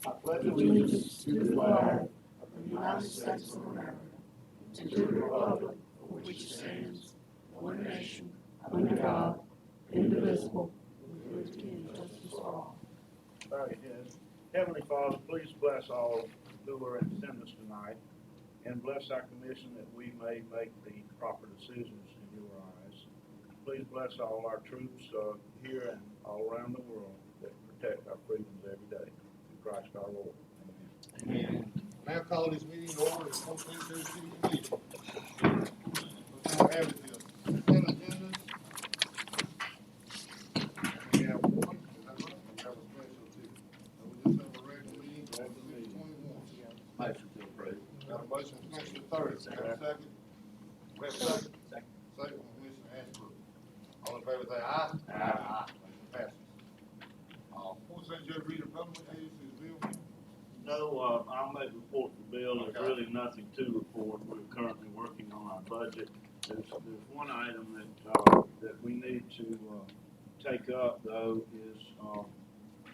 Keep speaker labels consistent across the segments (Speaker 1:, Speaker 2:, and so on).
Speaker 1: I pledge allegiance to the flag of the United States of America, and to the republic for which it stands, one nation, under God, indivisible, with liberty and justice for all.
Speaker 2: Very good. Heavenly Father, please bless all who are in attendance tonight, and bless our commission that we may make the proper decisions in your eyes. Please bless all our troops here and all around the world that protect our freedoms every day. In Christ our Lord. Amen.
Speaker 3: Amen. Now call this meeting to order at 14:30 city meeting. We're gonna have the consent agendas. We have one, is that right? We have a special too. So we just have a regular meeting, regular meeting 21.
Speaker 4: Motion to approve.
Speaker 3: Got a motion from Commissioner Third, have a second? We have a second?
Speaker 4: Second.
Speaker 3: Second from Commissioner Ashbrook. All in favor say aye.
Speaker 4: Aye.
Speaker 3: Motion passes. Who's that judge read the public agencies bill?
Speaker 2: No, I'll make a report for Bill. There's
Speaker 3: Okay.
Speaker 2: really nothing to report. We're currently working on our budget. There's one item that we need to take up though is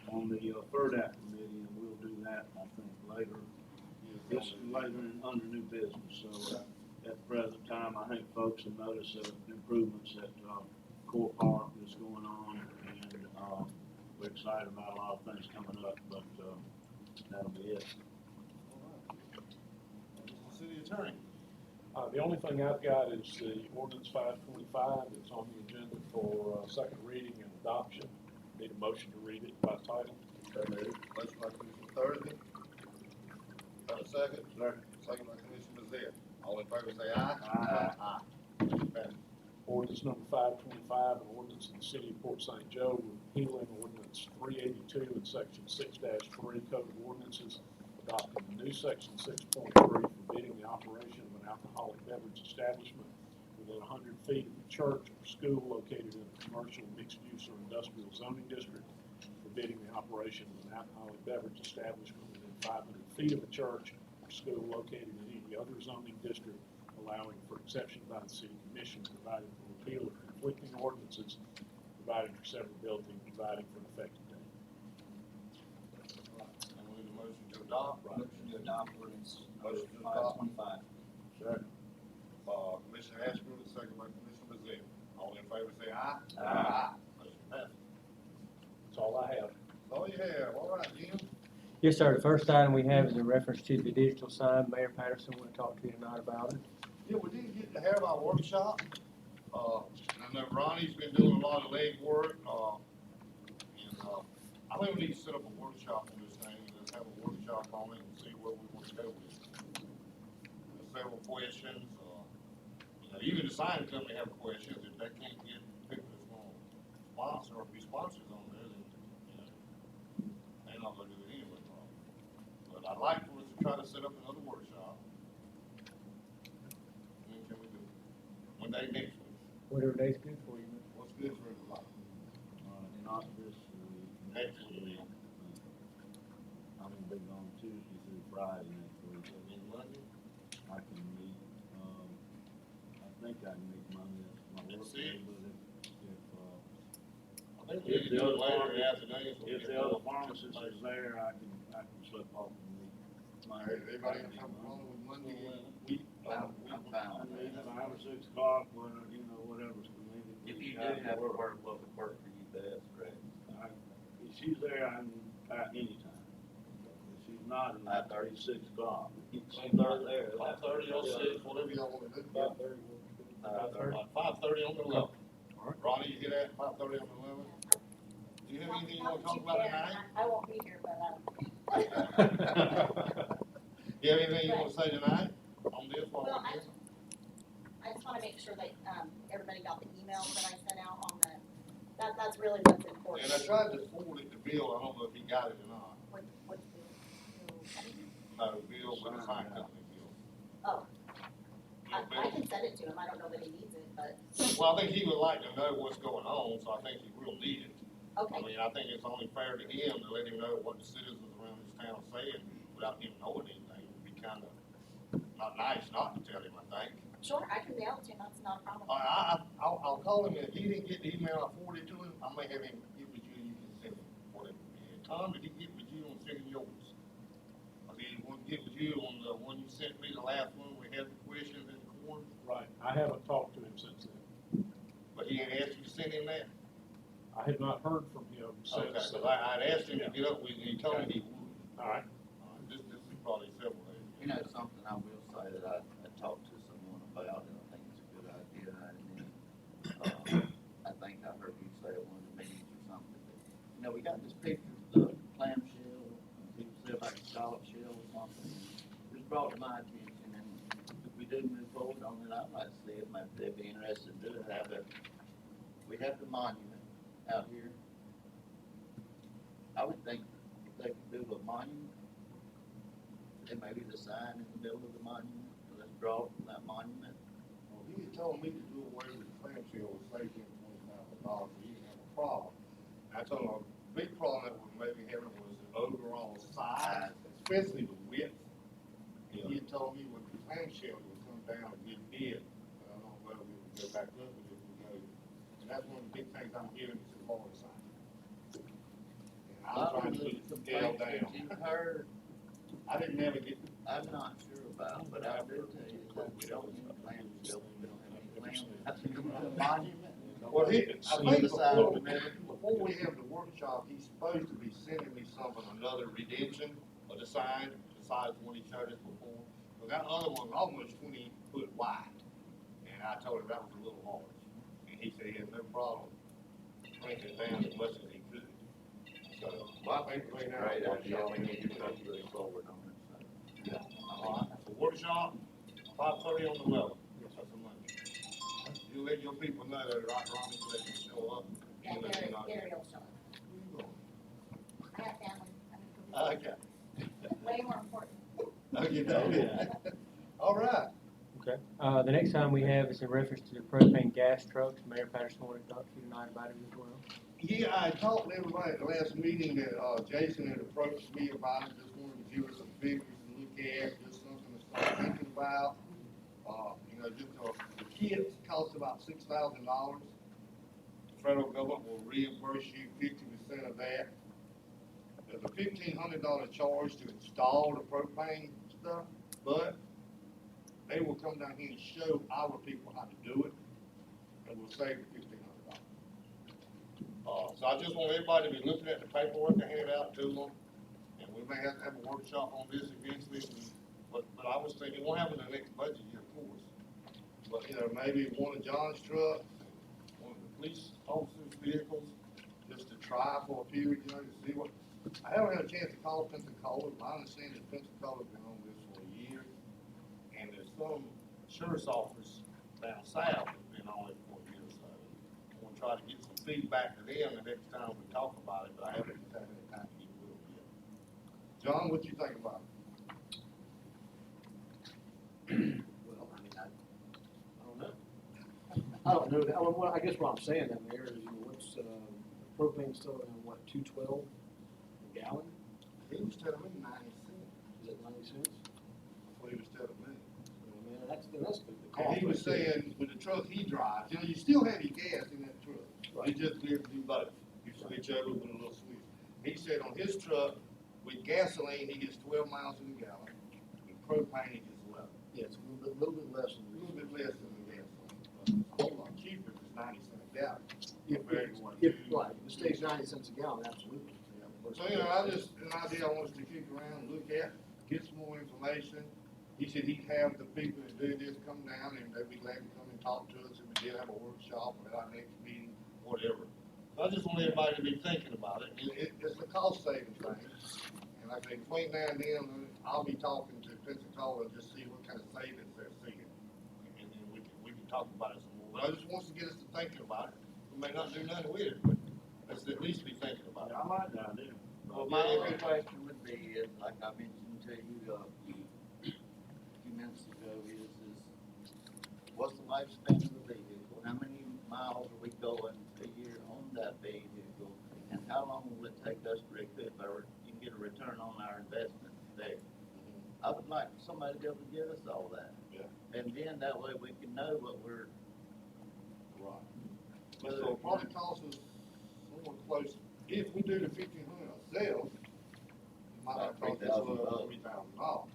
Speaker 2: on the FERDAP committee, and we'll do that I think later. This later under new business. So at the present time, I think folks have noticed improvements at Core Park is going on, and we're excited about a lot of things coming up. But that'll be it.
Speaker 3: Mr. City Attorney.
Speaker 5: The only thing I've got is the ordinance 525. It's on the agenda for second reading and adoption. Need a motion to read it by title.
Speaker 3: Motion by Commissioner Thursday. Got a second? Second by Commissioner Zare. All in favor say aye.
Speaker 2: Aye.
Speaker 3: Motion passes.
Speaker 5: Ordinance number 525, an ordinance in the city of Port St. Joe repealing ordinance 382 and section 6-3 code of ordinances, adopting the new section 6.3 forbidding the operation of an alcoholic beverage establishment within 100 feet of a church or school located in a commercial, mixed-use, or industrial zoning district, forbidding the operation of an alcoholic beverage establishment within 500 feet of a church or school located in any other zoning district, allowing for exception by the city commission, providing for repeal of conflicting ordinances, providing for severability, and providing for an effective date.
Speaker 3: And we need a motion to adopt.
Speaker 4: Motion to adopt ordinance
Speaker 3: Motion to adopt.
Speaker 4: 525.
Speaker 3: Second. Commissioner Ashbrook, second by Commissioner Zare. All in favor say aye.
Speaker 4: Aye.
Speaker 3: Motion passes.
Speaker 5: That's all I have.
Speaker 3: That's all you have. All right, Jim.
Speaker 6: Yes, sir. The first item we have is in reference to the digital sign. Mayor Patterson want to talk to you tonight about it.
Speaker 3: Yeah, we didn't get to have our workshop. I know Ronnie's been doing a lot of leg work, I think we need to set up a workshop on this thing, and just have a workshop on it and see where we want to go with it. There's several questions, even the sign company have questions. If they can't get people that's gonna sponsor or be sponsors on there, then, they're not gonna do it anyway, But I'd like for us to try to set up another workshop. When can we do it? One day next week.
Speaker 6: Whatever day's good for you.
Speaker 3: What's good for everybody?
Speaker 2: Not this week.
Speaker 3: Next week.
Speaker 2: I'm gonna be gone Tuesday through Friday next week.
Speaker 3: Maybe Monday?
Speaker 2: I can meet, I think I can meet Monday, my work
Speaker 3: Let's
Speaker 2: day,
Speaker 3: see.
Speaker 2: but
Speaker 3: I think we
Speaker 2: If
Speaker 3: need to
Speaker 2: the
Speaker 3: do it
Speaker 2: other
Speaker 3: later in
Speaker 2: pharmacy-
Speaker 3: the afternoon. so we
Speaker 2: if
Speaker 3: get
Speaker 2: the other
Speaker 3: more.
Speaker 2: pharmacist is there, I can slip off and meet.
Speaker 3: All right, everybody have a problem with Monday?
Speaker 4: I'm fine with
Speaker 2: Maybe
Speaker 4: that.
Speaker 2: 5 or 6 o'clock, whatever's convenient.
Speaker 4: If you do have to work, what would work for you best, Greg?
Speaker 2: If she's there, I can, anytime. If she's not, it's
Speaker 4: 5:30.
Speaker 2: 6 o'clock.
Speaker 4: Same thought there.
Speaker 3: 5:30 on 6, whatever y'all want to do.
Speaker 6: 5:30.
Speaker 3: 5:30 on the 11th.
Speaker 2: All right.
Speaker 3: Ronnie, you get that, 5:30 on the 11th? Do you have anything you want to talk about tonight?
Speaker 7: I won't be here, but,
Speaker 3: You have anything you want to say tonight on this one?
Speaker 7: well, I just wanna make sure that, everybody got the email that I sent out on the, that's really what's important.
Speaker 3: And I tried to forward it to Bill, I don't know if he got it or not.
Speaker 7: What's the,
Speaker 3: No, Bill, with the sign company, Bill.
Speaker 7: oh, I
Speaker 3: Bill?
Speaker 7: can send it to him, I don't know that he needs it, but,
Speaker 3: Well, I think he would like to know what's going on, so I think he will need it. I
Speaker 7: okay,
Speaker 3: mean, I think it's only fair to him to let him know what the citizens around this town saying without him knowing anything. It would be kind of not nice not to tell him, I think.
Speaker 7: sure, I can mail it to him, that's not a problem.
Speaker 3: I'll call him, if he didn't get the email I forwarded to him, I may have him, it was you, you can send him Tom, did he get with you on sending yours? Or did he want to get with you on the one you sent me, the last one, we had the questions in the corner?
Speaker 5: Right, I haven't talked to him since then.
Speaker 3: But he ain't asked you to send him that?
Speaker 5: I have not heard from him
Speaker 3: Okay,
Speaker 5: since.
Speaker 3: so I'd asked him to get up with you, he told me he would.
Speaker 5: All right,
Speaker 3: This is probably several days.
Speaker 4: You know, something I will say that I talked to someone about, and I think it's a good idea, and then, I think I heard you say at one of the meetings or something, that, you know, we got this picture of the clamshell, and people say about the scallop shell or something, it was brought to my attention, and if we do move forward on it, I'd like to see it, maybe they'd be interested in doing it, we have the monument out here. I would think they could do a monument, and maybe the sign in the middle of the monument, let's draw from that monument.
Speaker 3: Well, he had told me to do away with the clamshell, would save him $20,000, he didn't have a problem. I told him a big problem that was maybe having was the overall size, especially the width. And he had told me with the clamshell, it would come down a good bit, but I don't know whether we would go back up with it, we go. And that's one of the big things I'm giving is the motor sign. And I'm trying to get it scaled down.
Speaker 4: You've heard,
Speaker 3: I didn't never get,
Speaker 4: I'm not sure about, but I do tell you that we don't need a clamshell, we don't have any clam. I think we want a monument.
Speaker 3: well, he, I
Speaker 4: See
Speaker 3: think
Speaker 4: the side of the
Speaker 3: before we have the workshop, he's supposed to be sending me something, another redemption of the sign, the size one he showed us before. But that other one was almost 20 foot wide, and I told him that was a little large. And he said he had no problem shrinking it down as much as he could. So, well, I think between now and the workshop, we need to get up to
Speaker 4: Move
Speaker 3: it.
Speaker 4: forward on it, so.
Speaker 3: All right, so workshop, 5:30 on the level. That's a Monday. You let your people know that, right, Ronnie, so they can show up.
Speaker 7: Yeah,
Speaker 3: Even if you're not there.
Speaker 7: Gary will show up.
Speaker 3: Where you going?
Speaker 7: I have family, I mean,
Speaker 3: Okay.
Speaker 7: way more important.
Speaker 3: Okay, no. All right.
Speaker 6: okay. The next item we have is in reference to the propane gas trucks. Mayor Patterson wanted to talk to you tonight about it as well.
Speaker 3: Yeah, I talked to everybody at the last meeting that, Jason had approached me about it, just wanted to give us some figures to look at, just something to start thinking about. You know, just, the kits cost about $6,000. The federal government will reimburse you 50% of that. There's a $1,500 charge to install the propane stuff, but they will come down here and show our people how to do it, and we'll save the $1,500. So I just want everybody to be looking at the paperwork I handed out to them, and we may have to have a workshop on this eventually, but I was thinking, it won't happen in the next budget year, of course. But, you know, maybe one of John's trucks, one of the police officers' vehicles, just to try for a period, you know, to see what. I haven't had a chance to call Pensacola, but I understand that Pensacola's been on this for a year, and there's some sheriff's office down south that's been on it for a year or so. I want to try to get some feedback to them the next time we talk about it, but I haven't had any time to get with them yet. John, what you think about it?
Speaker 8: Well, I mean, I don't know. I don't know, well, I guess what I'm saying down there is, you know, what's, propane still around, what, $2.12 a gallon?
Speaker 3: He was telling me 90 cents.
Speaker 8: Is it 90 cents?
Speaker 3: That's what he was telling me.
Speaker 8: Well, man, that's the cost.
Speaker 3: And he was saying, with the truck he drives, you know, you still have your gas in that truck.
Speaker 8: Right.
Speaker 3: You just live to do both. You switch over with a little switch. He said on his truck, with gasoline, he gets 12 miles in a gallon. With propane, he gets 11.
Speaker 8: Yeah, it's a little bit less than
Speaker 3: A little bit less than the gasoline, but it's a whole lot cheaper than 90 cents a gallon. Compared to what
Speaker 8: If,
Speaker 3: you-
Speaker 8: right, if it stays 90 cents a gallon, absolutely.
Speaker 3: So, you know, I just, an idea I want us to kick around, look at, get some more information. He said he'd have the people that do this come down and they'd be glad to come and talk to us if we did have a workshop or at our next meeting, whatever. So I just want everybody to be thinking about it. It's a cost saving thing. And like I say, between now and then, I'll be talking to Pensacola and just see what kind of savings they're seeing. And then we can talk about it some more. But I just want to get us to thinking about it. We may not do nothing with it, but let's at least be thinking about it.
Speaker 2: I like the idea.
Speaker 4: Well, my only question would be, is, like I mentioned to you, a few minutes ago, is what's the lifespan of the vehicle? How many miles are we going a year on that vehicle? And how long will it take us to recoup or you can get a return on our investment there? I would like somebody to be able to give us all that.
Speaker 3: Yeah.
Speaker 4: And then that way we can know what we're,
Speaker 3: Right. So it'll probably cost us somewhat close, if we do the 1,500, itself, it might not
Speaker 4: About
Speaker 3: cost us
Speaker 4: $3,000.
Speaker 3: $3,000.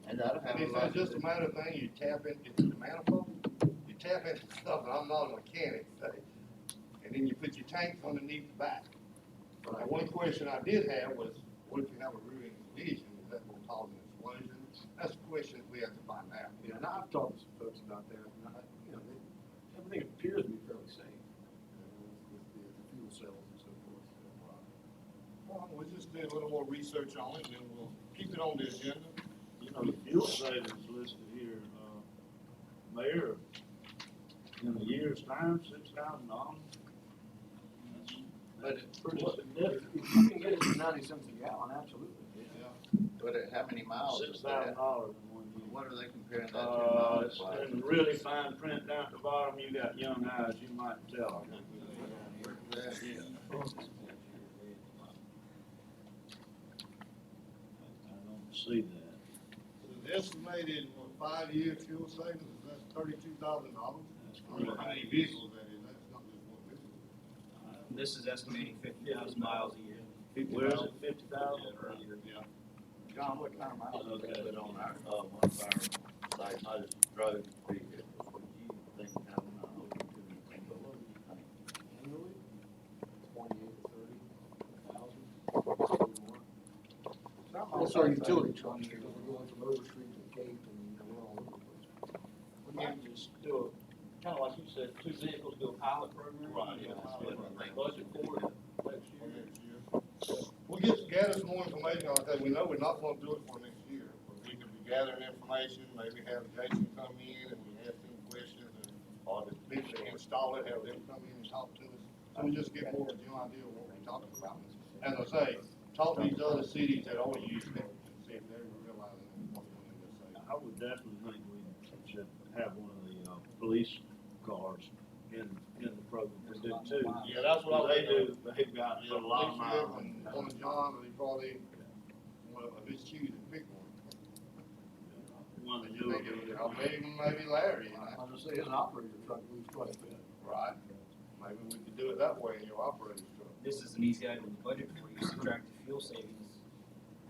Speaker 4: And that'll have
Speaker 3: And
Speaker 4: a
Speaker 3: it's
Speaker 4: lot to
Speaker 3: just
Speaker 4: do.
Speaker 3: a matter of thing, you tap into the manifold, you tap into stuff, and I'm not a mechanic, say, and then you put your tanks underneath the back. Now, one question I did have was, what if you have a rear end collision, is that what causes an explosion? That's a question we have to find out.
Speaker 8: Yeah, and I've talked to some folks about that, and everything appears to be fairly safe, with the fuel cells and so forth.
Speaker 3: Well, we'll just do a little more research on it, and then we'll keep it on the agenda.
Speaker 2: You know, the fuel savings listed here, Mayor, in a year's time, $6,000.
Speaker 4: But it's
Speaker 2: Pretty
Speaker 8: If
Speaker 2: significant.
Speaker 8: you can get it to 90 cents a gallon, absolutely.
Speaker 4: But how many miles is
Speaker 2: $6,000
Speaker 4: that?
Speaker 2: in 1 year.
Speaker 4: What are they comparing that to miles
Speaker 2: It's
Speaker 4: wise?
Speaker 2: in really fine print down at the bottom, you got young eyes, you might tell. I don't see that.
Speaker 3: The estimated, 5-year fuel savings, is that $32,000?
Speaker 2: That's
Speaker 3: I don't know how many vehicles that is, that's not just one vehicle.
Speaker 9: This is estimating 50,000 miles a year.
Speaker 2: Where is it, 50,000?
Speaker 3: Yeah.
Speaker 4: John, what kind of miles do they
Speaker 2: Okay.
Speaker 4: put on our, one of our sites? I just drove vehicles. Would you think having an over to me, but what do you think?
Speaker 8: Annually, 28 to 30,000, maybe more. That's our utility trucks, because we're going from Overstreet to Cape, and we're all over the place.
Speaker 9: We might just do a, kind of like you said, 2 vehicles, do a pilot program.
Speaker 3: Right,
Speaker 4: Yeah, that's what I think.
Speaker 9: Budget for it next
Speaker 3: For
Speaker 9: year.
Speaker 3: next year. We'll gather some more information, like I said, we know we're not gonna do it for next year, but we could be gathering information, maybe have Jason come in and we ask him questions, or the people that install it, have them come in and talk to us. So we just get more of a general idea of what we're talking about. As I say, talk to these other cities that already use it, and see if they're realizing what we're doing this thing.
Speaker 2: I would definitely think we should have one of the, police cars in the program, we do too.
Speaker 3: Yeah, that's what I
Speaker 2: They do, they've got a lot of miles.
Speaker 3: And one of John, and he probably, one of his choosing, pick one.
Speaker 2: One of the
Speaker 3: You
Speaker 2: newer
Speaker 3: think it-
Speaker 2: vehicles.
Speaker 3: maybe Larry, you know?
Speaker 8: I was gonna say, his operator truck moves quite a bit.
Speaker 3: Right. Maybe we could do it that way in your operating truck.
Speaker 9: This is an easy item to budget for. You subtract the fuel savings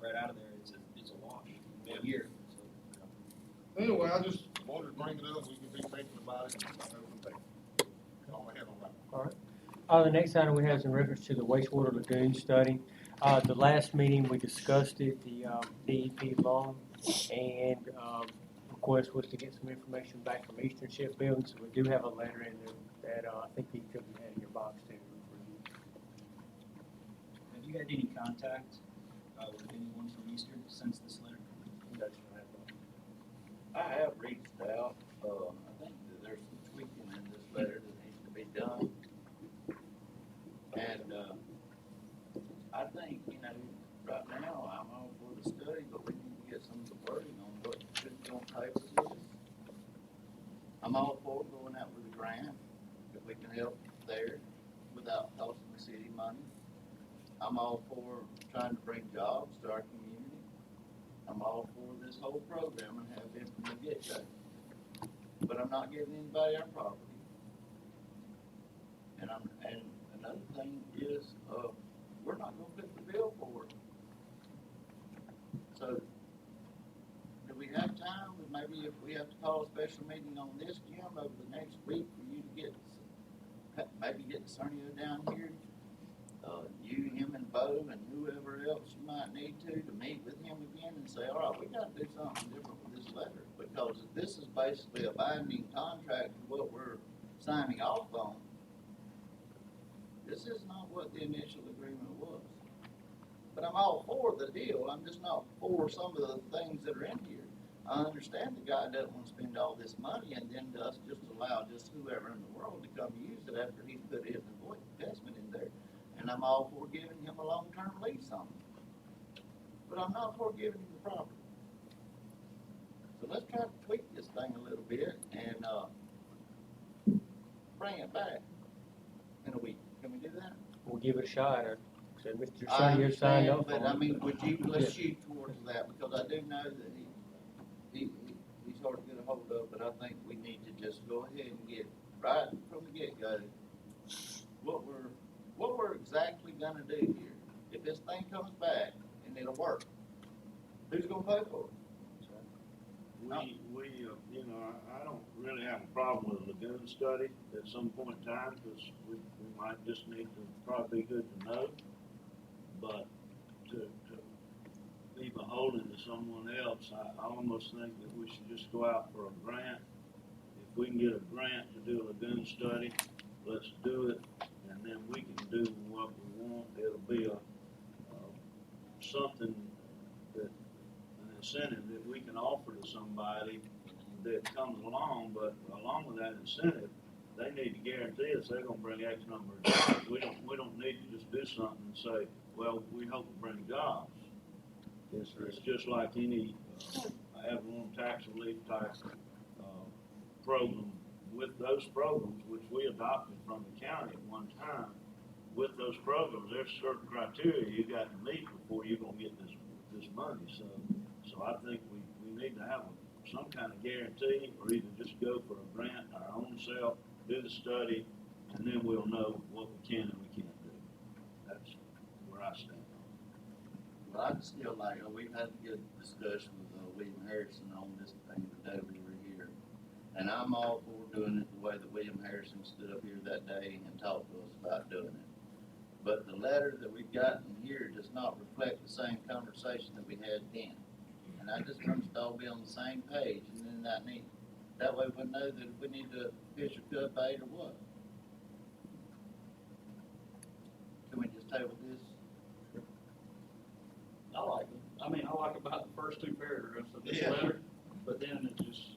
Speaker 9: right out of there, it's a wash a year. So,
Speaker 3: Anyway, I just wanted to bring it up, we can be thinking about it. That's all I have on that.
Speaker 6: The next item we have is in reference to the wastewater lagoon study. The last meeting, we discussed it, the DEP loan, and request was to get some information back from Eastern Shipbuilding, so we do have a letter in there that I think each of you had in your box too.
Speaker 9: have you had any contact with anyone from Eastern since this letter?
Speaker 4: I have reached out, I think that there's some tweaking in this letter that needs to be done. And, I think, right now, I'm all for the study, but we need to get some of the wording on what should be on paper with it. I'm all for going out with a grant, if we can help there without costing the city money. I'm all for trying to bring jobs to our community. I'm all for this whole program and have it from the get-go. But I'm not giving anybody our property. And another thing is, we're not gonna put the bill for it. So, do we have time, maybe if we have to call a special meeting on this, Jim, over the next week for you to maybe get Cernio down here? You, him, and Bo, and whoever else you might need to meet with him again and say, all right, we gotta do something different with this letter. Because if this is basically a binding contract for what we're signing off on, this is not what the initial agreement was. But I'm all for the deal, I'm just not for some of the things that are in here. I understand the guy doesn't wanna spend all this money and then us just allow just whoever in the world to come use it after he's put his investment in there. And I'm all for giving him a long-term lease on it. But I'm not for giving him the property. So let's try to tweak this thing a little bit and, bring it back in a week. Can we do that?
Speaker 6: We'll give it a shot, or, said Mr.
Speaker 4: I
Speaker 6: Sonny has signed
Speaker 4: understand,
Speaker 6: off
Speaker 4: but I
Speaker 6: on it.
Speaker 4: mean, would you, let's shoot towards that, because I do know that he's hard to get a hold of, but I think we need to just go ahead and get, right from the get-go, what we're exactly gonna do here. if this thing comes back and it'll work, who's gonna pay for it?
Speaker 2: You know, I don't really have a problem with a lagoon study at some point in time, because we might just need to, probably be good to know. But to be beholden to someone else, I almost think that we should just go out for a grant. If we can get a grant to do a lagoon study, let's do it, and then we can do what we want. It'll be something that, an incentive that we can offer to somebody that comes along, but along with that incentive, they need to guarantee us they're gonna bring X number of jobs. We don't need to just do something and say, well, we hope to bring jobs. It's just like any, have one tax relief type, program. With those programs, which we adopted from the county at one time, with those programs, there's certain criteria you got to meet before you're gonna get this money. So I think we need to have some kind of guarantee, or either just go for a grant our own self, do the study, and then we'll know what we can and we can't do. That's where I stand on it.
Speaker 4: Well, I just feel like, we've had a good discussion with William Harrison on this thing the day we were here. And I'm all for doing it the way that William Harrison stood up here that day and talked to us about doing it. But the letter that we've gotten here does not reflect the same conversation that we had then. And I just want us to all be on the same page, and then that way we'll know that if we need to fish or cut bait or what. Can we just table this?
Speaker 10: I like it. I mean, I like about the first two paragraphs of this
Speaker 3: Yeah.
Speaker 10: letter, but then it just,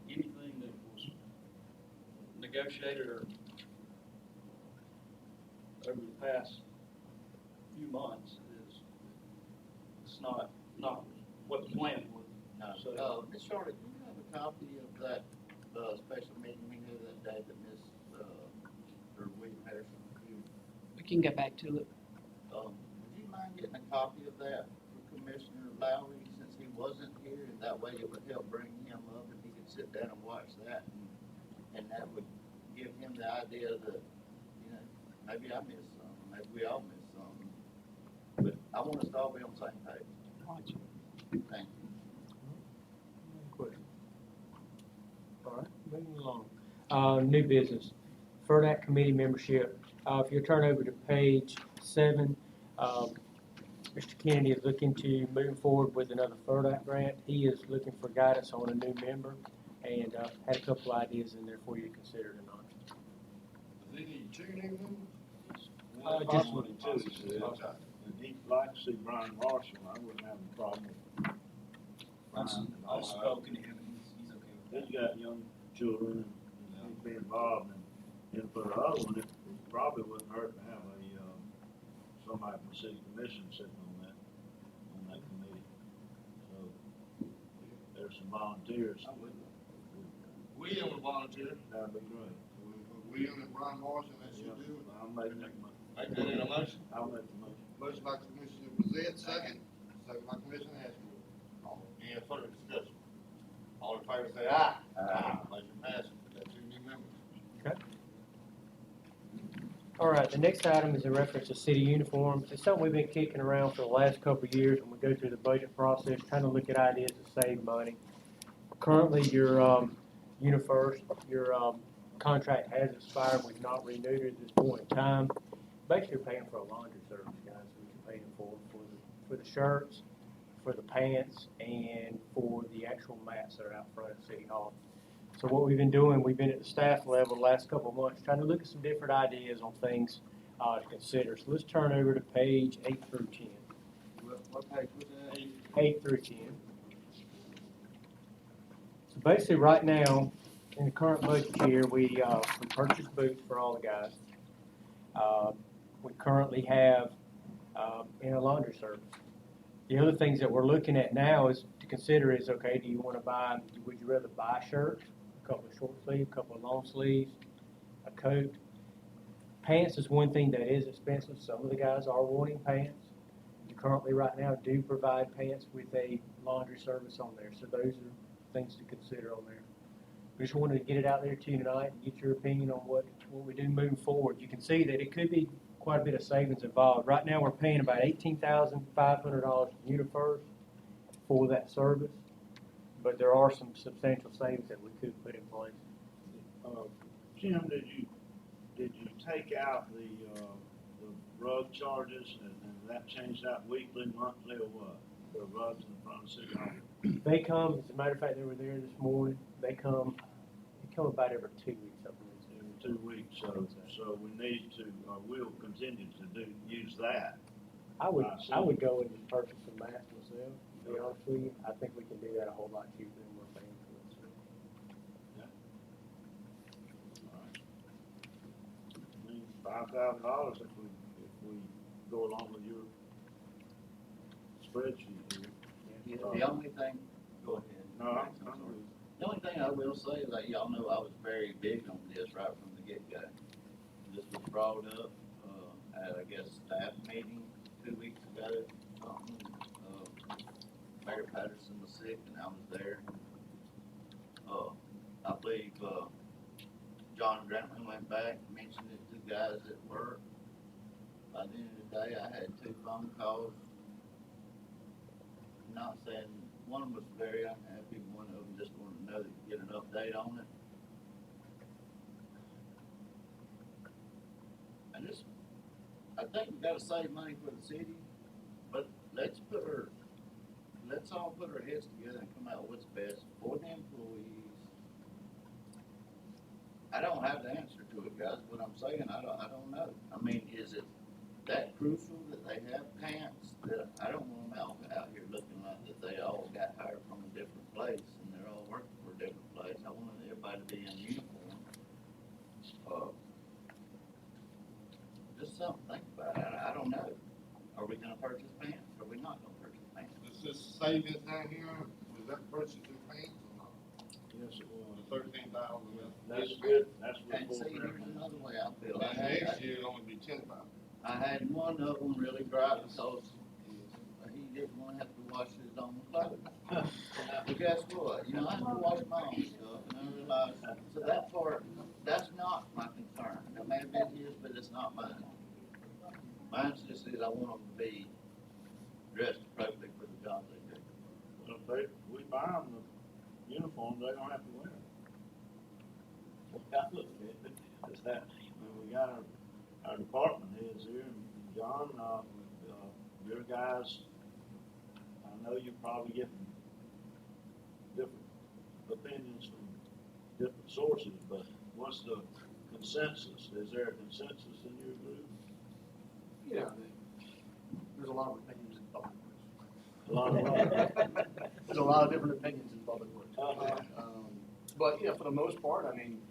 Speaker 10: anything that was negotiated or over the past few months it's not what the plan was. So,
Speaker 4: Ms. Charlotte, do you have a copy of that, special meeting we had that day that or William Harrison reviewed?
Speaker 1: We can get back to it.
Speaker 4: Would you mind getting a copy of that for Commissioner Lowry, since he wasn't here, and that way it would help bring him up, and he could sit down and watch that, and that would give him the idea that, maybe I missed something, maybe we all missed something. But I want us to all be on the same page. Thank you.
Speaker 6: All right, moving along. New business, FERDAC committee membership. If you turn over to page 7, Mr. Kennedy is looking to move forward with another FERDAC grant. He is looking for guidance on a new member, and had a couple ideas in there for you to consider tonight.
Speaker 3: Does he need 2 new members?
Speaker 6: Just
Speaker 2: One and two, and he'd like to see Brian Marshall. I wouldn't have a problem with
Speaker 9: I've spoken to him, and he's okay with
Speaker 2: He's got young children, and he'd be involved, and for the other one, it probably wouldn't hurt to have somebody from the city commission sitting on that committee. So, there's some volunteers.
Speaker 3: William will volunteer.
Speaker 2: That'd be great.
Speaker 3: William and Brian Morrison, that should do it.
Speaker 2: I'll make that motion.
Speaker 3: Make that in a motion.
Speaker 2: I'll make the motion.
Speaker 3: Motion by Commissioner Brazil, second. Second by Commissioner Ashwood. Any further discussion? All in favor say aye. Aye. Motion passes. We got 2 new members.
Speaker 6: All right, the next item is a reference to city uniforms. It's something we've been kicking around for the last couple of years when we go through the budget process, trying to look at ideas to save money. Currently, your UniFirst, your contract has expired. We've not renewed it at this point in time. Basically, we're paying for a laundry service, guys, we can pay them for the shirts, for the pants, and for the actual mats that are out front at City Hall. So what we've been doing, we've been at the staff level the last couple of months, trying to look at some different ideas on things to consider. So let's turn over to page 8 through 10.
Speaker 4: What page was that?
Speaker 6: 8 through 10. So basically, right now, in the current budget year, we purchased boots for all the guys. We currently have in a laundry service. The other things that we're looking at now is to consider is, okay, would you rather buy shirts, a couple of short sleeves, a couple of long sleeves, a coat? Pants is one thing that is expensive. Some of the guys are wanting pants. We currently right now do provide pants with a laundry service on there. So those are things to consider on there. We just wanted to get it out there to you tonight and get your opinion on what we do moving forward. You can see that it could be quite a bit of savings involved. Right now, we're paying about $18,500 to UniFirst for that service, but there are some substantial savings that we could put in place.
Speaker 2: Jim, did you take out the rug charges and that changed out weekly, monthly, or what? The rugs in front of City Hall?
Speaker 6: They come, as a matter of fact, they were there this morning, they come about every 2 weeks, I believe.
Speaker 2: Every 2 weeks, so we need to, we'll continue to use that.
Speaker 6: I would go and just purchase some mats myself, to be honest with you. I think we can do that a whole lot cheaper than we're paying for it.
Speaker 2: I mean, $5,000 if we go along with your spreadsheet here.
Speaker 4: The only thing, go ahead.
Speaker 2: No, I'm sorry.
Speaker 4: The only thing I will say is that y'all know I was very big on this right from the get-go. This was brought up, at, I guess, staff meeting 2 weeks ago, something. Mayor Patterson was sick and I was there. I believe, John Grantlin went back, mentioned it to guys at work. By the end of the day, I had 2 phone calls. Not saying, one was very unhappy, one of them just wanted to know, get an update on it. I think we gotta save money for the city, but let's all put our heads together and come out with what's best for the employees. I don't have the answer to it, guys, what I'm saying, I don't know. I mean, is it that crucial that they have pants, that I don't want them out here looking like that they all got hired from a different place and they're all working for a different place. I want everybody to be in uniform. Just something to think about. I don't know. Are we gonna purchase pants? Are we not gonna purchase pants?
Speaker 3: Is this savings down here, was that purchasing pants or not?
Speaker 2: Yes, it was.
Speaker 3: The 13,000.
Speaker 2: That's good, that's
Speaker 4: And
Speaker 2: what.
Speaker 4: see, here's another way I feel.
Speaker 3: And next year it'll only be 10,000.
Speaker 4: I had one of them really gripe because he didn't want to have to wash his own clothes. But guess what? You know, I have to wash my own stuff, and I realized, so that part, that's not my concern. That may have been his, but it's not mine. Mine's just that I want them to be dressed appropriately for the job they do.
Speaker 2: Well, if we buy them the uniforms, they don't have to wear them. I look at it, it's that, we got our department heads here, and John, your guys, I know you're probably getting different opinions from different sources, but what's the consensus? Is there a consensus in your group?
Speaker 8: Yeah, there's a lot of opinions in public works.
Speaker 2: A lot of
Speaker 8: There's a lot of different opinions in public works.
Speaker 2: Uh-huh.
Speaker 8: But, yeah, for the most part, I mean,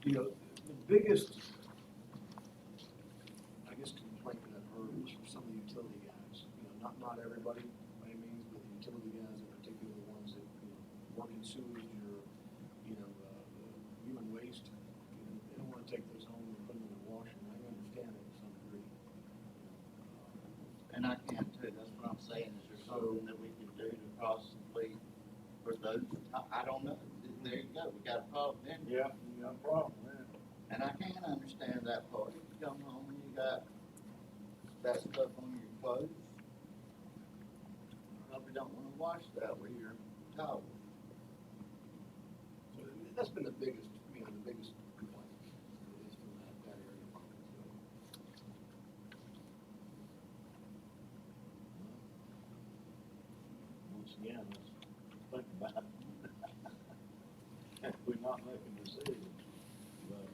Speaker 8: you know, the biggest, I guess, complaint that I've heard was from some of the utility guys. You know, not everybody by any means, but the utility guys in particular, the ones that, you know, work in sewage or, you know, human waste. You know, they don't wanna take those home and put them in the washer, and I understand it to some degree.
Speaker 4: And I can too, that's what I'm saying, is there something that we can do to possibly, for those, I don't know, there you go, we got a problem then.
Speaker 2: Yeah, you got a problem there.
Speaker 4: And I can understand that part, if you come home and you got that stuff on your clothes, you probably don't wanna wash that with your towel.
Speaker 8: So that's been the biggest, you know, the biggest complaint is from that area.
Speaker 2: Once again, let's think about it. We're not making decisions, but.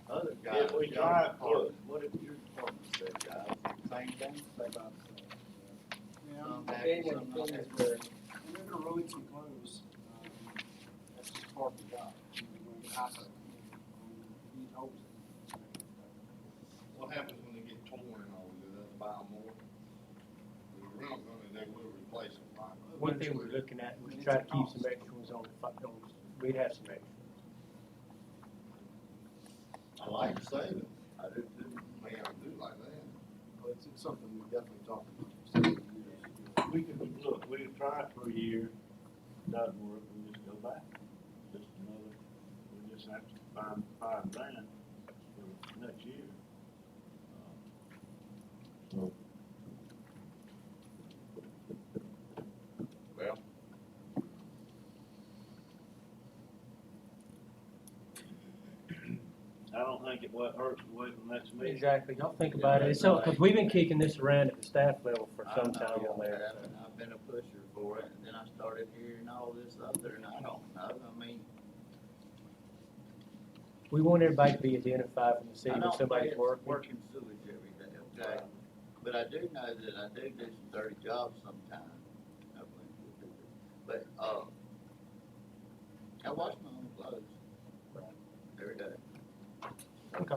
Speaker 4: Other guys.
Speaker 2: If we
Speaker 4: y'all
Speaker 2: try,
Speaker 4: department, what if your department said, guys, same thing, say about some happy, some not happy.
Speaker 11: We're gonna release some clothes, that's just part of the job. We're going to ISO. We need holes.
Speaker 3: What happens when they get torn and all, do they buy more? The rental company, they will replace them, right?
Speaker 6: One thing we're looking at, we try to keep some extra ones on, we'd have some extra.
Speaker 3: I like saving.
Speaker 4: I do too.
Speaker 3: Man, I do like that.
Speaker 8: Well, it's something we definitely talked about for several years.
Speaker 2: We can, look, we can try it for a year, doesn't work, we just go back. Just another, we just have to find $5,000 for next
Speaker 3: So. Well.
Speaker 2: I don't think it would hurt to wait till next meeting.
Speaker 6: Exactly, don't think about it, so, cause we've been kicking this around at the staff level for some
Speaker 4: I
Speaker 6: time
Speaker 4: know,
Speaker 6: on there.
Speaker 4: and I've been a pusher for it, and then I started hearing all this other, and I don't know, I mean,
Speaker 6: We want everybody to be identified from the city
Speaker 4: I
Speaker 6: when
Speaker 4: don't
Speaker 6: somebody's
Speaker 4: pay
Speaker 6: working.
Speaker 4: working sewage every day, okay? But I do know that I do some dirty jobs sometimes. But, I wash my own clothes every day.
Speaker 6: Okay.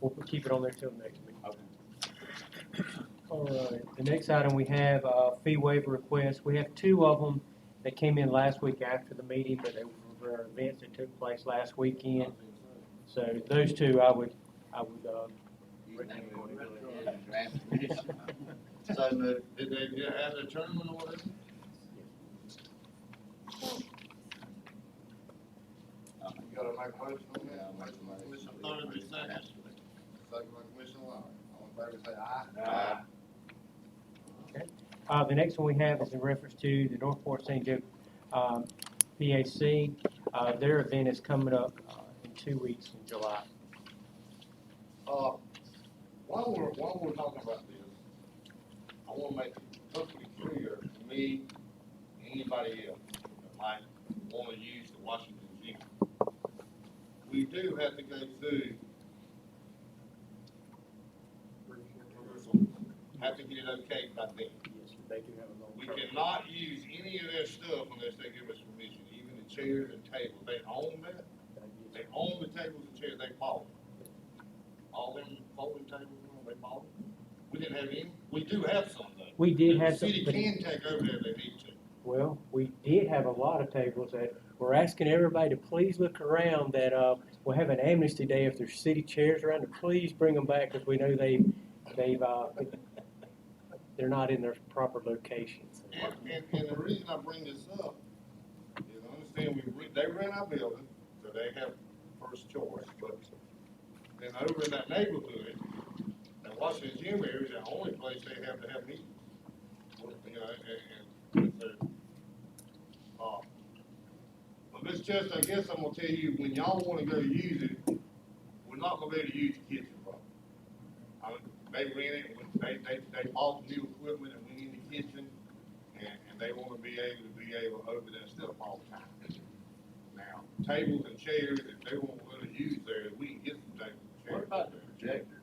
Speaker 6: We'll keep it on there till next meeting.
Speaker 4: Okay.
Speaker 6: All right, the next item we have, fee waiver requests. We have two of them that came in last week after the meeting, but they were events that took place last weekend. So those two, I would,
Speaker 4: You think we're gonna go ahead and grant permission? So moved.
Speaker 3: Did they have their tournament or whatever? You gotta make a motion on
Speaker 4: Yeah,
Speaker 3: that?
Speaker 4: I'll make a motion.
Speaker 3: Commissioner Thornton, second. Second by Commissioner Lawler. All in favor, say aye.
Speaker 6: the next one we have is in reference to the Northport St. Joe, PAC. Their event is coming up, in 2 weeks in July.
Speaker 3: While we're talking about this, I wanna make it perfectly clear to me, anybody else that might wanna use the Washington Gym. We do have to go through, have to get it okay by them.
Speaker 5: Yes, they do have a long.
Speaker 3: We cannot use any of their stuff unless they give us permission, even the chairs and tables, they own that, they own the tables and chairs, they bought them. All them folding tables, they bought them. We didn't have any, we do have some though.
Speaker 6: We did
Speaker 3: And
Speaker 6: have
Speaker 3: the
Speaker 6: some,
Speaker 3: city
Speaker 6: but-
Speaker 3: can take over there if they need to.
Speaker 6: Well, we did have a lot of tables that we're asking everybody to please look around that, we'll have an amnesty day if there's city chairs around, to please bring them back, because we know they've, they're not in their proper locations.
Speaker 3: And the reason I bring this up is I understand they rent our building, so they have first choice, but then over in that neighborhood, that Washington Gym area is the only place they have to have meetings. You know, and so, but Ms. Chester, I guess I'm gonna tell you, when y'all wanna go use it, we're not gonna be able to use the kitchen, bro. I mean, they rent it, they bought new equipment and we need the kitchen, and they wanna be able to open that stuff all the time. Now, tables and chairs, if they won't let us use there, we can get some tables and chairs.
Speaker 4: What about the projector?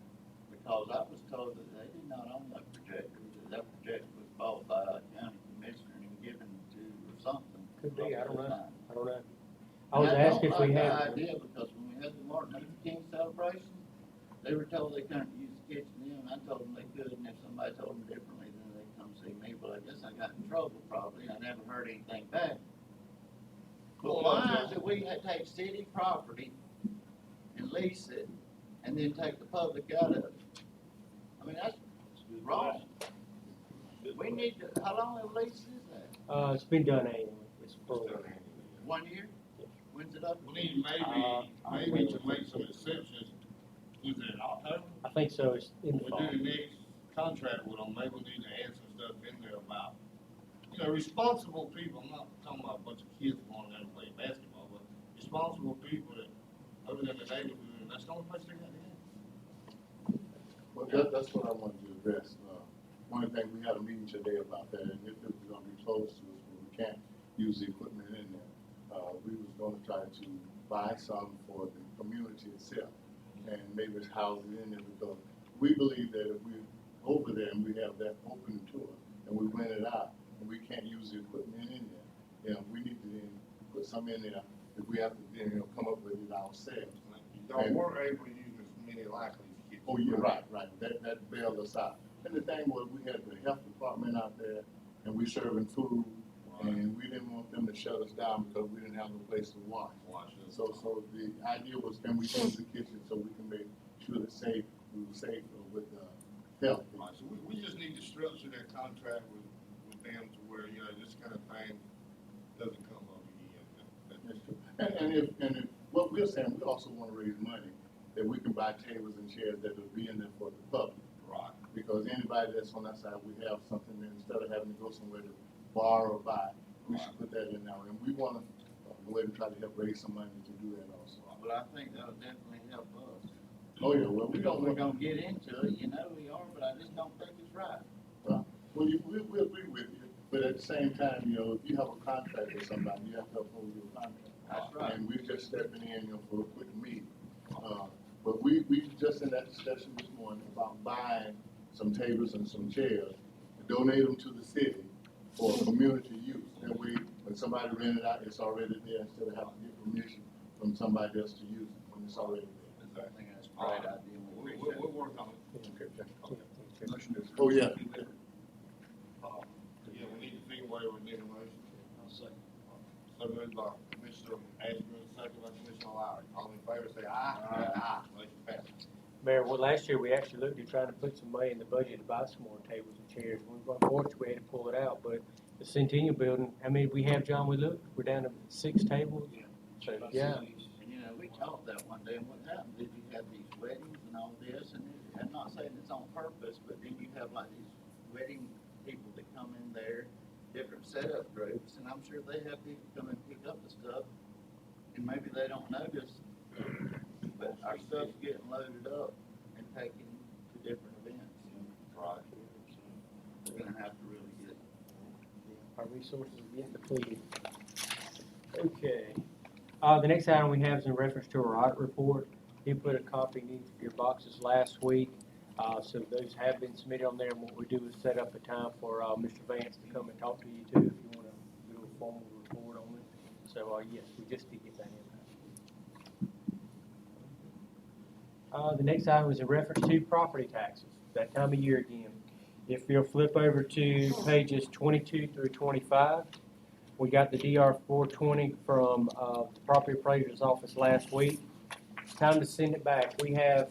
Speaker 4: Because I was told that they did not own that projector, that projector was bought by a county commissioner and given to or something.
Speaker 6: Could be, I don't know. I don't know. I
Speaker 4: And
Speaker 6: was asked if we
Speaker 4: don't
Speaker 6: had.
Speaker 4: like the idea, because when we had the Martin Luther King celebration, they were told they couldn't use the kitchen then, and I told them they could, and if somebody told them differently, then they'd come see me, but I guess I got in trouble probably, I never heard anything back. But why is it we had to take city property and lease it, and then take the public out of it? I mean, that's wrong. We need to, how long a lease is that?
Speaker 6: It's been done annually. It's for,
Speaker 4: 1 year? When's it up?
Speaker 3: We need maybe to make some exceptions, was it in October?
Speaker 6: I think so, it's in the
Speaker 3: We
Speaker 6: fall.
Speaker 3: do the next contract with them, maybe we need to add some stuff in there about, you know, responsible people, I'm not talking about a bunch of kids going there to play basketball, but responsible people that, other than the neighborhood, that's the only place they got to have.
Speaker 12: Well, that's what I wanted to address. One of the things, we had a meeting today about that, and if it was gonna be close to us, where we can't use the equipment in there, we was gonna try to buy some for the community itself, and maybe house it in there, because we believe that if we over there and we have that open to us, and we rent it out, and we can't use the equipment in there, you know, we need to then put some in there, if we have to, then, you know, come up with it ourselves.
Speaker 3: Y'all were able to use as many likely as kids.
Speaker 12: Oh, yeah, right, that bailed us out. And the thing was, we had the health department out there, and we serving food, and we didn't want them to shut us down because we didn't have no place to wash. So the idea was, can we use the kitchen so we can make sure that we were safe with health.
Speaker 3: Right, so we just need to structure that contract with them to where, you know, this kind of thing doesn't come up again.
Speaker 12: That's true. And if what we're saying, we also want to raise money that we can buy tables and chairs that will be in there for the public.
Speaker 3: Right.
Speaker 12: because anybody that's on that side, we have something there, instead of having to go somewhere to borrow or buy, we should put that in now, and we wanna go ahead and try to help raise some money to do that also.
Speaker 4: But I think that'll definitely help us.
Speaker 12: Oh, yeah, well, we
Speaker 4: Because
Speaker 12: don't,
Speaker 4: we're gonna get into it, you know we are, but I just don't think it's right.
Speaker 12: well, we agree with you, but at the same time, you know, if you have a contract with somebody, you have to uphold your contract.
Speaker 4: That's right.
Speaker 12: And we're just stepping in, you know, for a quick meeting. But we just in that discussion this morning about buying some tables and some chairs, and donate them to the city for community use. That way, when somebody rent it out, it's already there, instead of having to get permission from somebody else to use it when it's already there.
Speaker 4: I think that's a great idea. We appreciate
Speaker 3: We're
Speaker 4: it.
Speaker 3: working on it.
Speaker 8: Motion to approve.
Speaker 12: Oh, yeah.
Speaker 3: Yeah, we need to figure whatever we need a motion.
Speaker 10: I'll second.
Speaker 3: So moved by Commissioner Ashburn, second by Commissioner Lowry. All in favor, say aye. Aye. Motion passes.
Speaker 6: Mayor, well, last year we actually looked at trying to put some money in the budget to buy some more tables and chairs. Unfortunately, we had to pull it out, but the Centennial Building, how many we have, John? We looked, we're down to 6 tables. So, yeah.
Speaker 4: And you know, we talked that one day, and what happened, did you have these weddings and all this, and I'm not saying it's on purpose, but then you have like these wedding people that come in there, different setup groups, and I'm sure they have people come and pick up the stuff, and maybe they don't notice, but our stuff's getting loaded up and taken to different events.
Speaker 3: Right.
Speaker 4: We're gonna have to really get.
Speaker 6: Our resources are getting depleted. Okay. The next item we have is in reference to our audit report. He put a copy in each of your boxes last week. So those have been submitted on there, and what we do is set up a time for Mr. Vance to come and talk to you too, if you want to do a formal report on it. So, yes, we just did get that in. The next item is in reference to property taxes, that time of year again. If you'll flip over to pages 22 through 25, we got the DR 420 from the property appraiser's office last week. It's time to send it back. We have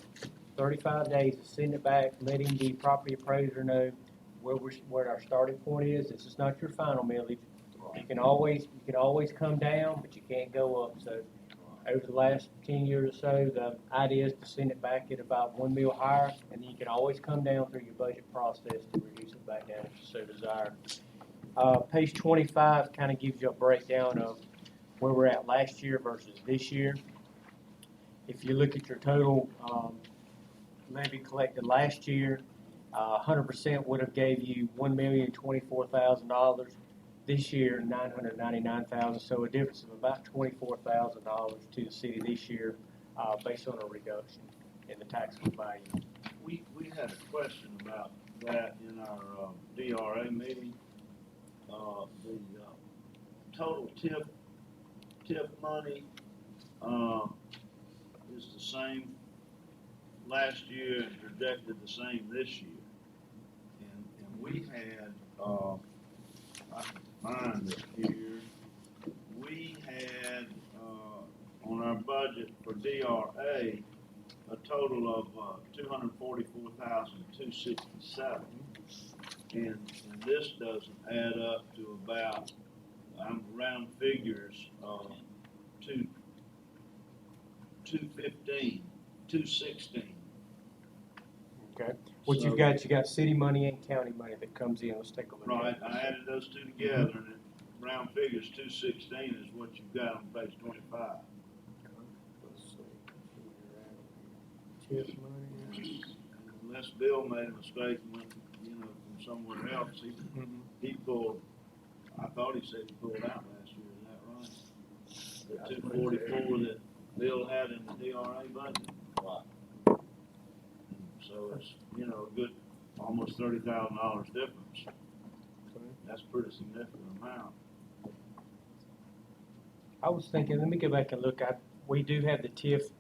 Speaker 6: 35 days to send it back, letting the property appraiser know where our starting point is. This is not your final millage. You can always come down, but you can't go up. So over the last 10 years or so, the idea is to send it back at about 1 mil higher, and then you can always come down through your budget process to reduce it back down if you so desire. Page 25 kind of gives you a breakdown of where we're at last year versus this year. If you look at your total levy collected last year, 100% would have gave you $1,024,000. This year, $999,000. So a difference of about $24,000 to the city this year, based on a reduction in the taxable value.
Speaker 2: We had a question about that in our DRA meeting. The total TIF money is the same last year and projected the same this year. And we had, I can find it here, we had on our budget for DRA a total of $244,267. And this doesn't add up to about, I'm round figures, 215, 216.
Speaker 6: Okay. What
Speaker 2: So-
Speaker 6: you got city money and county money that comes in. Let's take a look.
Speaker 2: Right,
Speaker 6: at
Speaker 2: I added those two together, and it, round figures 216 is what you've got on page 25.
Speaker 6: Let's see. TIF money.
Speaker 2: Unless Bill made a mistake and went, from somewhere else, he pulled, I thought he said he pulled out last year, is that right? The 244 that Bill had in the DRA budget. So it's, a good, almost $30,000 difference. That's a pretty significant amount.
Speaker 6: I was thinking, let me go back and look. We do have the TIF,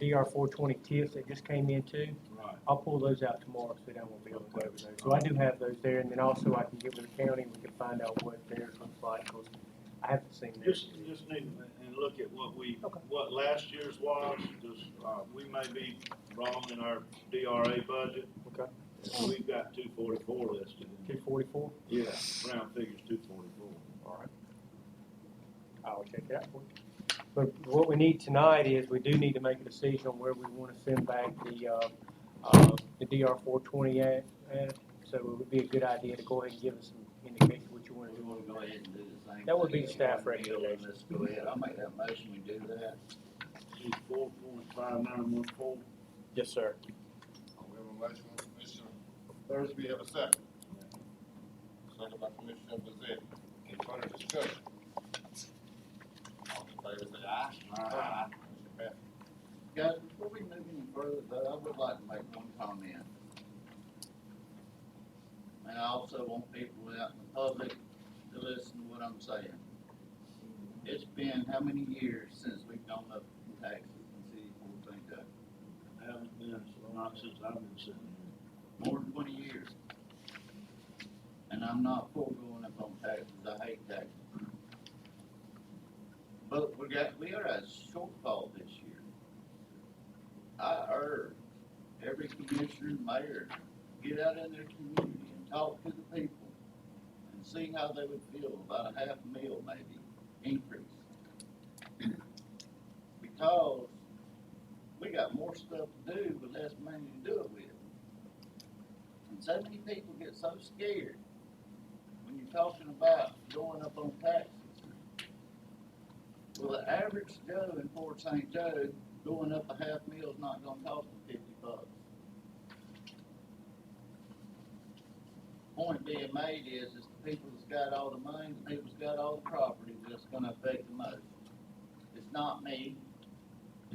Speaker 6: DR 420 TIFs that just came in too.
Speaker 2: Right.
Speaker 6: I'll pull those out tomorrow so I won't be able to go over those. So I do have those there, and then also I can get with the county and we can find out what theirs looks like, because I haven't seen theirs.
Speaker 2: Just need to look at what last year's was, because we may be wrong in our DRA budget.
Speaker 6: Okay.
Speaker 2: We've got 244 listed.
Speaker 6: 244?
Speaker 2: Yeah, round figures 244.
Speaker 6: All right. I'll check it out for you. But what we need tonight is we do need to make a decision on where we want to send back the the DR 420 Act, so it would be a good idea to go ahead and give us some indication what you want to
Speaker 4: We
Speaker 6: do.
Speaker 4: wanna go ahead and do the same.
Speaker 6: That would be
Speaker 4: thing.
Speaker 6: staff
Speaker 4: One deal, and
Speaker 6: recommendation.
Speaker 4: Let's go ahead, I'll make that motion, we do that.
Speaker 2: 4.5914.
Speaker 6: Yes, sir.
Speaker 3: We have a motion from Commissioner Thursby, have a second. Second by Commissioner Bezek. Any further discussion? All in favor, say aye. Aye. Motion passes.
Speaker 4: Guys, before we move any further, though, I would like to make one comment. And I also want people out in the public to listen to what I'm saying. It's been how many years since we've gone up in taxes in City of Fort St. Joe?
Speaker 2: Haven't been, not since I've been sitting here.
Speaker 4: More than 20 years. And I'm not for going up on taxes, I hate taxes. But we are a shortfall this year. I urge every commissioner and mayor, get out in their community and talk to the people and see how they would feel about a $500,000 maybe increase. Because we got more stuff to do with less money to do it with. And so many people get so scared when you're talking about going up on taxes. Well, the average Joe in Fort St. Joe, going up a $500,000 is not gonna cost them $50. Point being made is the people that's got all the money, the people that's got all the property, that's gonna affect the most. It's not me,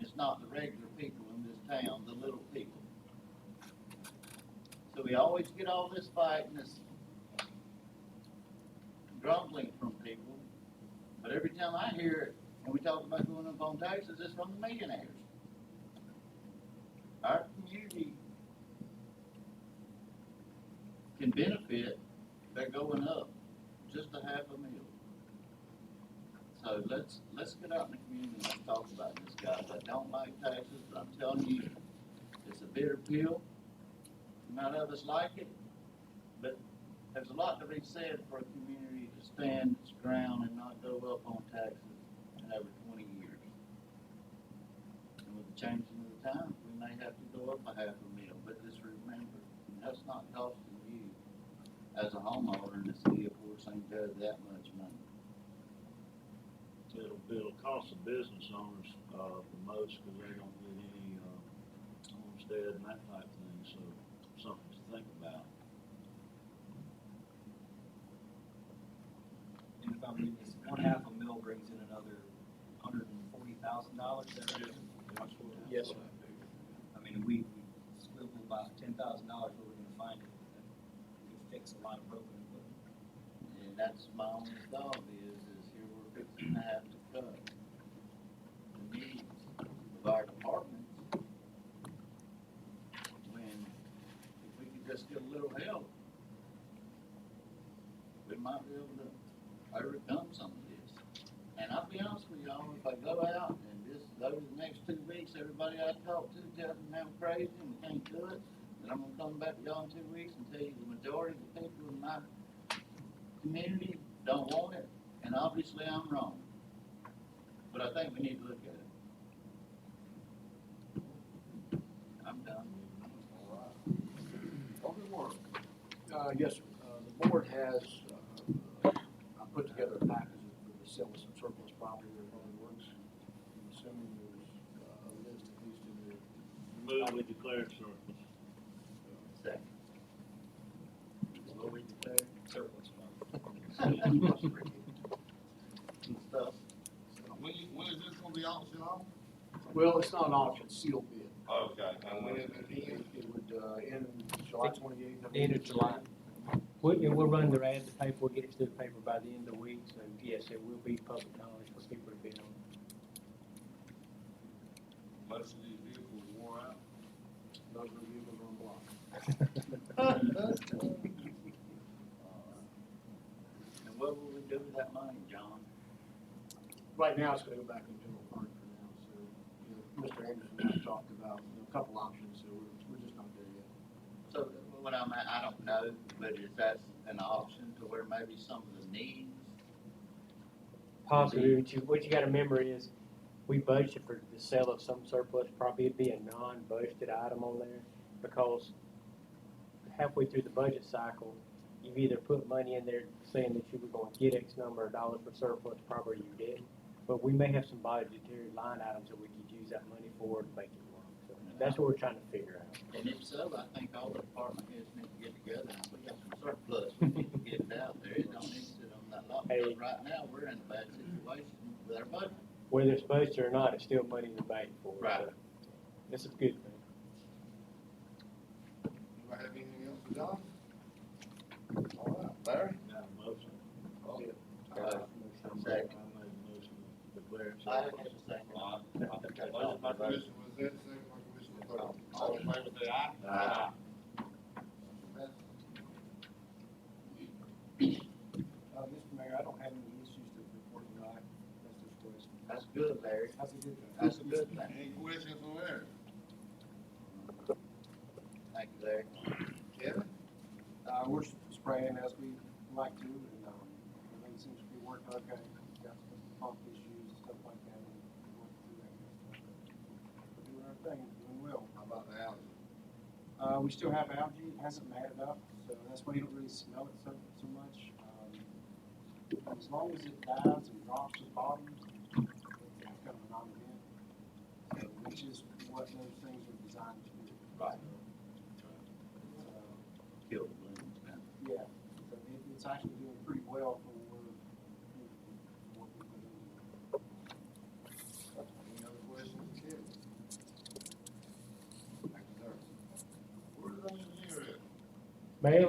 Speaker 4: it's not the regular people in this town, the little people. So we always get all this fight and this grumbling from people, but every time I hear it, and we talk about going up on taxes, it's from the millionaires. Our community can benefit by going up just a $500,000. So let's get out in the community and let's talk about this, guys. I don't like taxes, but I'm telling you, it's a bitter pill. None of us like it, but there's a lot to be said for a community to stand its ground and not go up on taxes in over 20 years. And with the changing of the times, we may have to go up a $500,000, but just remember, that's not costing you as a homeowner in the city of Fort St. Joe that much money.
Speaker 2: It'll cost the business owners, the most, because they don't get any, homestead and that type of thing, so something to think about.
Speaker 9: And if I'm reading this, $500,000 brings in another $140,000, is that right?
Speaker 6: Yes, sir.
Speaker 9: I mean, we scribble about $10,000 where we're gonna find it. That could fix a lot of broken equipment.
Speaker 4: And that's my only thought is here we're fixing to have to cut the needs of our departments. When, if we could just get a little help, we might be able to overcome some of this. And I'll be honest with y'all, if I go out and this, over the next 2 weeks, everybody I talk to tells me I'm crazy and we can't do it, then I'm gonna come back to y'all in 2 weeks and tell you the majority of the people in my community don't want it, and obviously I'm wrong. But I think we need to look at it. I'm done.
Speaker 8: Alderman Warren. Yes, sir. The board has, I put together a package for the sale of some surplus property that really works. I'm assuming there's a list at least in your.
Speaker 2: Move we declare it surplus.
Speaker 4: Second.
Speaker 8: What we declare.
Speaker 9: Surplus fund.
Speaker 4: And stuff.
Speaker 3: When is this gonna be auctioned off?
Speaker 8: Well, it's not an auction, it's sealed bid.
Speaker 3: Okay.
Speaker 8: When it would end, it would end July 28th.
Speaker 6: The end of July. We'll run the ad, the paper, we'll get it to the paper by the end of the week, so yes, it will be public knowledge for people to bid on.
Speaker 3: Most of these vehicles wore out.
Speaker 8: Those are the vehicles on block.
Speaker 4: And what will we do with that money, John?
Speaker 8: Right now, it's gonna go back in general fund for now, so, Mr. Anderson and I talked about, a couple options, so we're just not there yet.
Speaker 4: So what I'm at, I don't know, but is that an option to where maybe some of the needs?
Speaker 6: Possibly, what you gotta remember is, we budgeted for the sale of some surplus property, it'd be a non-budgeted item on there. because halfway through the budget cycle, you've either put money in there saying that you were going to get X number of dollars for surplus property, you didn't. But we may have some budgetary line items that we could use that money for to make it work. So that's what we're trying to figure out.
Speaker 4: And if so, I think all the department heads need to get together and we got some surplus, we need to get it out there, it don't need to sit on that lot.
Speaker 6: Hey.
Speaker 4: Because right now, we're in a bad situation with our budget.
Speaker 6: Whether it's supposed to or not, it's still money in the bank for us.
Speaker 4: Right.
Speaker 6: So this is a good thing.
Speaker 3: Anybody have anything else for John? All right, Larry?
Speaker 2: Got a motion?
Speaker 4: Second.
Speaker 2: I made a motion to declare.
Speaker 4: I have a second.
Speaker 3: Motion by Commissioner Lizette, second by Commissioner Thornton. All in favor, say aye.
Speaker 4: Aye.
Speaker 11: Mr. Mayor, I don't have any issues to report tonight. That's just question.
Speaker 4: That's good, Larry.
Speaker 11: That's a good thing.
Speaker 4: That's a good thing.
Speaker 3: Any questions on Larry?
Speaker 4: Thank you, Larry.
Speaker 3: Kevin?
Speaker 11: We're spraying as we like to, and, everything seems to be working okay. Got some pump issues and stuff like that, and we're working through that kind of stuff. We're doing our thing, doing well.
Speaker 3: How about the algae?
Speaker 11: We still have algae, it hasn't matted up, so that's why you don't really smell it so much. As long as it dies and drops to the bottom, it's kind of a non-event, so, which is what those things are designed to do.
Speaker 4: Right.
Speaker 11: So,
Speaker 4: Kill the blooms now.
Speaker 11: yeah, so it's actually doing pretty well for what we put in.
Speaker 3: Any other questions, Kevin? Thank you, sir. Where's the engineer at?
Speaker 6: Mayor,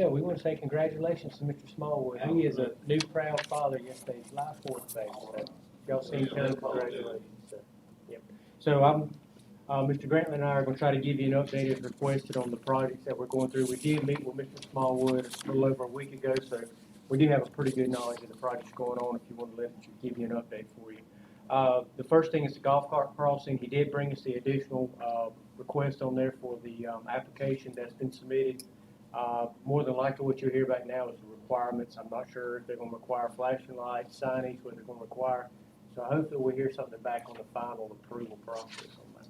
Speaker 6: we want to say congratulations to Mr. Smallwood. He is a new proud father yesterday, July 4th day. So y'all seen him, congratulations. So, yep. So Mr. Grantley and I are going to try to give you an update as requested on the projects that we're going through. We did meet with Mr. Smallwood a little over a week ago, so we do have a pretty good knowledge of the projects going on. If you want to let us give you an update for you. The first thing is the golf cart crossing. He did bring us the additional request on there for the application that's been submitted. More than likely what you'll hear about now is the requirements. I'm not sure if they're going to require flashing lights, signage, what they're going to require. So hopefully we'll hear something back on the final approval process on that.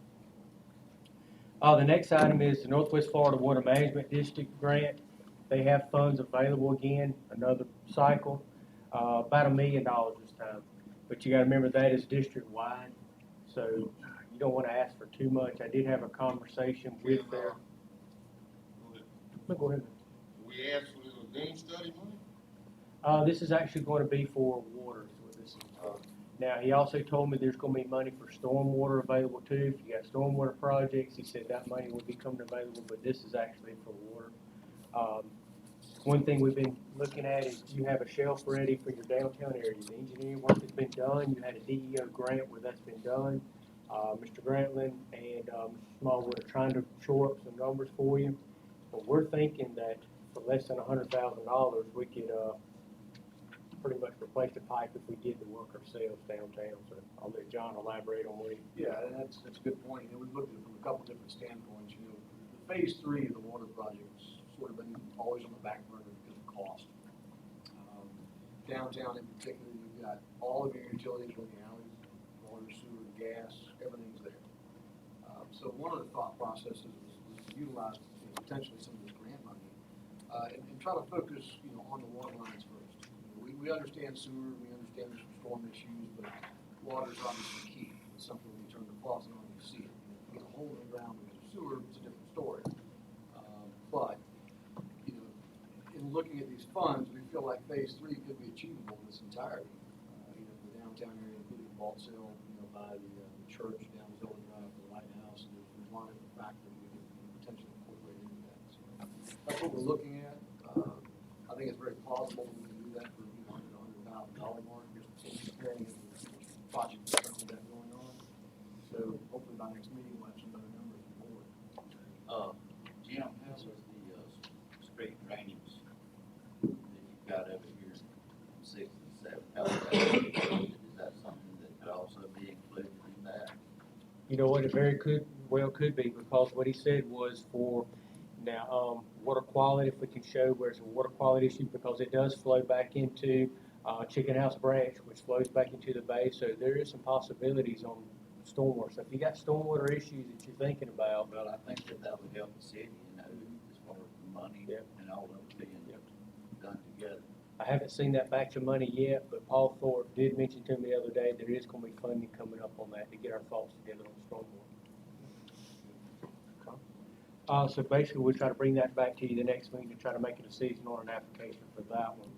Speaker 6: The next item is the Northwest Florida Water Management District grant. They have funds available again, another cycle, about $1 million this time. But you got to remember that is district-wide, so you don't want to ask for too much. I did have a conversation with their. Go ahead.
Speaker 3: We asked for the lagoon study money?
Speaker 6: This is actually going to be for water. Is what this is. Now, he also told me there's going to be money for stormwater available too. If you got stormwater projects, he said that money will be coming available, but this is actually for water. One thing we've been looking at is you have a shelf ready for your downtown area. The engineering work has been done. You had a DEO grant where that's been done. Mr. Grantlin and Mr. Smallwood are trying to shore up some numbers for you. But we're thinking that for less than $100,000, we could pretty much replace the pipe if we did the work ourselves downtown. So I'll let John elaborate on what he.
Speaker 8: Yeah, and that's a good point. You know, we've looked at it from a couple different standpoints. You know, the phase 3 of the water project's sort of been always on the back burner because of cost. Downtown in particular, you've got all of your utilities in the alleys, water, sewer, gas, everything's there. So one of the thought processes was to utilize potentially some of this grant money and try to focus, on the water lines first. We understand sewer, we understand there's some storm issues, but water is obviously key. It's something when you turn the faucet on, you see it. If you get a hole in the ground because of sewer, it's a different story. But in looking at these funds, we feel like phase 3 could be achievable in its entirety. The downtown area, including Vault Hill, by the church down Zola Drive, the lighthouse, and there's a lot of factors we could potentially incorporate into that. So that's what we're looking at. I think it's very plausible that we can do that for under $100,000 mark, just comparing it with the project that we got going on. So hopefully by next meeting we'll have some better numbers on board.
Speaker 4: Jim, how was the street drainage that you've got over here from 6 and 7? How was that included? Is that something that could also be included in that?
Speaker 6: You know what, it very could be, because what he said was for now, water quality, if we can show where it's a water quality issue, because it does flow back into Chicken House Branch, which flows back into the bay, so there is some possibilities on stormwater. So if you got stormwater issues that you're thinking about,
Speaker 4: Well, I think that would help the city, as far as the money
Speaker 6: Yep.
Speaker 4: and all of it being done together.
Speaker 6: I haven't seen that batch of money yet, but Paul Thorpe did mention to me the other day there is gonna be funding coming up on that to get our thoughts together on stormwater. So basically, we'll try to bring that back to you the next meeting to try to make a decision on an application for that one.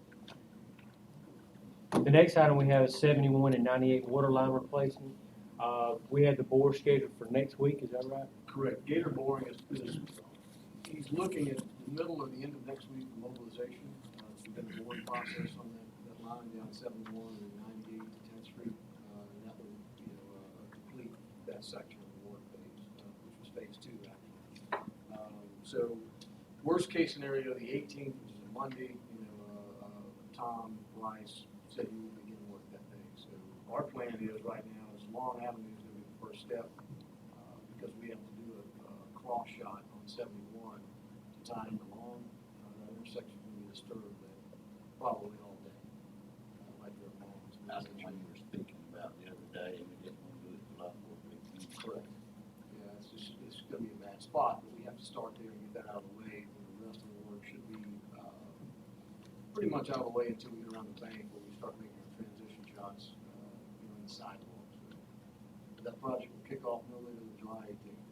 Speaker 6: The next item we have is 71 and 98 water line replacement. We had the board scheduled for next week, is that right?
Speaker 8: Correct. Gator Boring is, he's looking at the middle or the end of next week for mobilization. It's been a board process on that line down 71 and 98 to 10th Street. And that would, complete that section of the work phase, which was phase 2, actually. So, worst case scenario, the 18th, which is a Monday, Tom Rice said he would begin work that day. So, our plan is right now is Long Avenue is going to be the first step, because we have to do a cross shot on 71 to tie into Long. That intersection will be disturbed probably all day, right there at Long.
Speaker 4: That's the one you were speaking about the other day, and we didn't want to do it till after we.
Speaker 8: Correct. Yeah, it's gonna be a bad spot, but we have to start there and get that out of the way, and the rest of the work should be, pretty much out of the way until we get around the bank, where we start making our transition shots, in the sidewalks. That project will kick off no later than July 18th.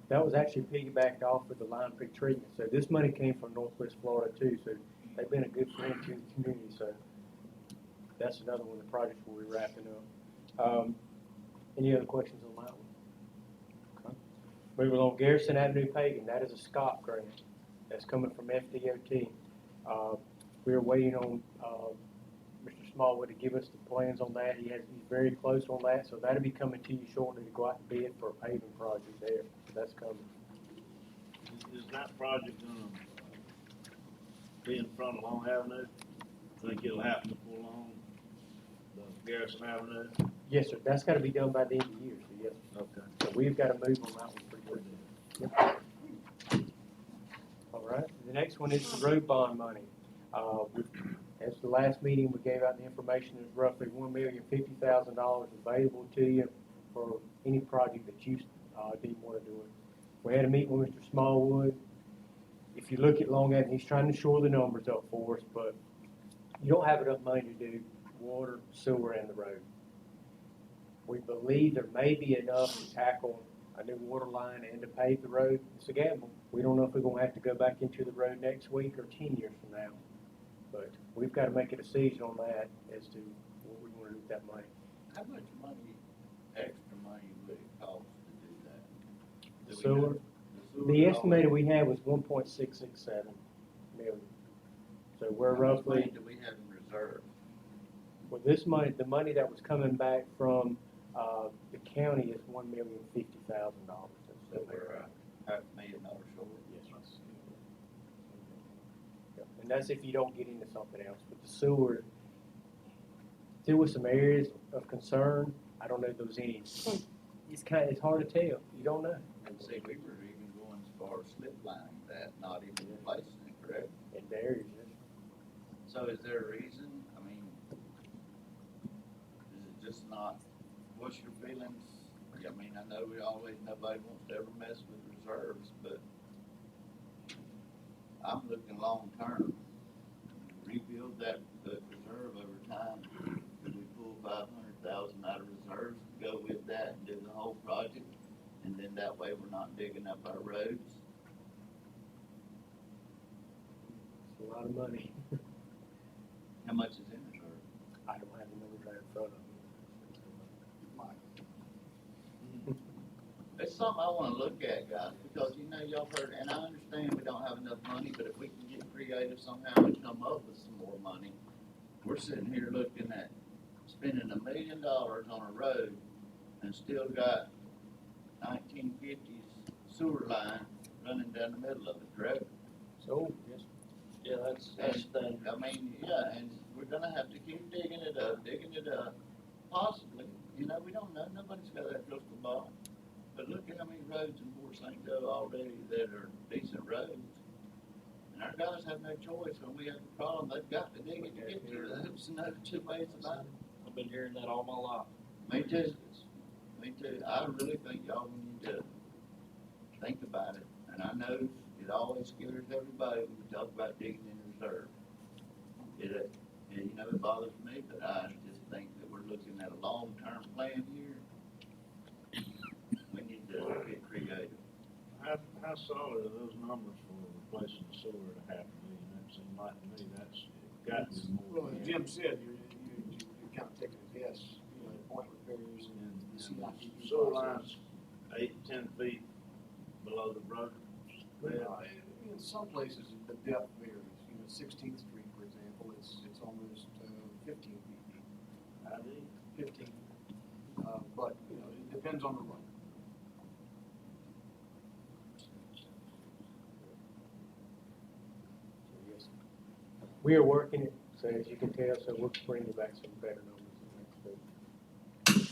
Speaker 6: That was actually piggybacked off with the line pre-treatment. So this money came from Northwest Florida too, so they've been a good friend to the community, so that's another one of the projects we'll be wrapping up. Any other questions on that one? Okay. Moving along, Garrison Avenue paving, that is a SCOP grant. That's coming from FDOT. We're waiting on, Mr. Smallwood to give us the plans on that. He's very close on that, so that'll be coming to you shortly to go out and bid for a paving project there. That's coming.
Speaker 2: Is that project gonna be in front of Long Avenue? Think it'll happen before long, the Garrison Avenue?
Speaker 6: Yes, sir. That's gotta be done by the end of the year, so yes.
Speaker 2: Okay.
Speaker 6: So we've gotta move on that one pretty quickly. Yep. All right, the next one is the road bond money. As the last meeting, we gave out the information, there's roughly $1,050,000 available to you for any project that you didn't want to do it. We had a meeting with Mr. Smallwood. If you look at Long Avenue, he's trying to shore the numbers up for us, but you don't have enough money to do water, sewer, and the road. We believe there may be enough to tackle a new water line and to pave the road. It's a gamble. We don't know if we're gonna have to go back into the road next week or 10 years from now. But we've got to make a decision on that as to what we want to do with that money.
Speaker 4: How much money, extra money would it cost to do that?
Speaker 6: Sewer, the estimated we had was 1.667 million. So we're
Speaker 4: How much
Speaker 6: roughly,
Speaker 4: money do we have in reserve?
Speaker 6: with this money, the money that was coming back from the county is $1,050,000.
Speaker 4: So we're $500,000 short.
Speaker 6: Yes, sir. Yep. And that's if you don't get into something else. With the sewer, there were some areas of concern. I don't know if there was any. It's hard to tell. You don't know.
Speaker 4: And see, we were even going as far as slip lining that, not even replacing it, correct?
Speaker 6: In the areas, yes.
Speaker 4: So is there a reason? I mean, is it just not, what's your feelings? I mean, I know nobody wants to ever mess with reserves, but I'm looking long term. Rebuild that reserve over time. Could we pull 500,000 out of reserves and go with that and do the whole project? And then that way we're not digging up our roads.
Speaker 6: It's a lot of money.
Speaker 4: How much is in reserve?
Speaker 6: I don't have the numbers right in front of me.
Speaker 4: It's something I wanna look at, guys, because y'all heard, and I understand we don't have enough money, but if we can get creative somehow and come up with some more money, we're sitting here looking at spending $1 million on a road and still got 1950s sewer line running down the middle of it, correct?
Speaker 6: So, yes.
Speaker 10: Yeah, that's the thing.
Speaker 4: I mean, yeah, and we're gonna have to keep digging it up, possibly, we don't know, nobody's got that crystal ball. But look at how many roads in Port St. Joe already that are decent roads. And our guys have no choice. When we have a problem, they've got to dig it to get to it. There's no two ways about it.
Speaker 10: I've been hearing that all my life.
Speaker 4: Me too, me too. I really think y'all need to think about it, and I know it always scares everybody when we talk about digging in reserve. It, and you know, it bothers me, but I just think that we're looking at a long-term plan here. We need to get creative.
Speaker 2: How solid are those numbers for replacing the sewer at $500,000? That seems like to me that's got to be more.
Speaker 8: Well, as Jim said, you're kind of taking a guess, you know, point repairs and
Speaker 2: And
Speaker 8: CIP.
Speaker 2: sewer lines 8, 10 feet below the road.
Speaker 8: Well, in some places, the depth varies. You know, 16th Street, for example, it's almost 15 feet deep.
Speaker 2: I do.
Speaker 8: 15. But, you know, it depends on the run.
Speaker 6: We are working it, so as you can tell, so we'll bring you back some better numbers next week.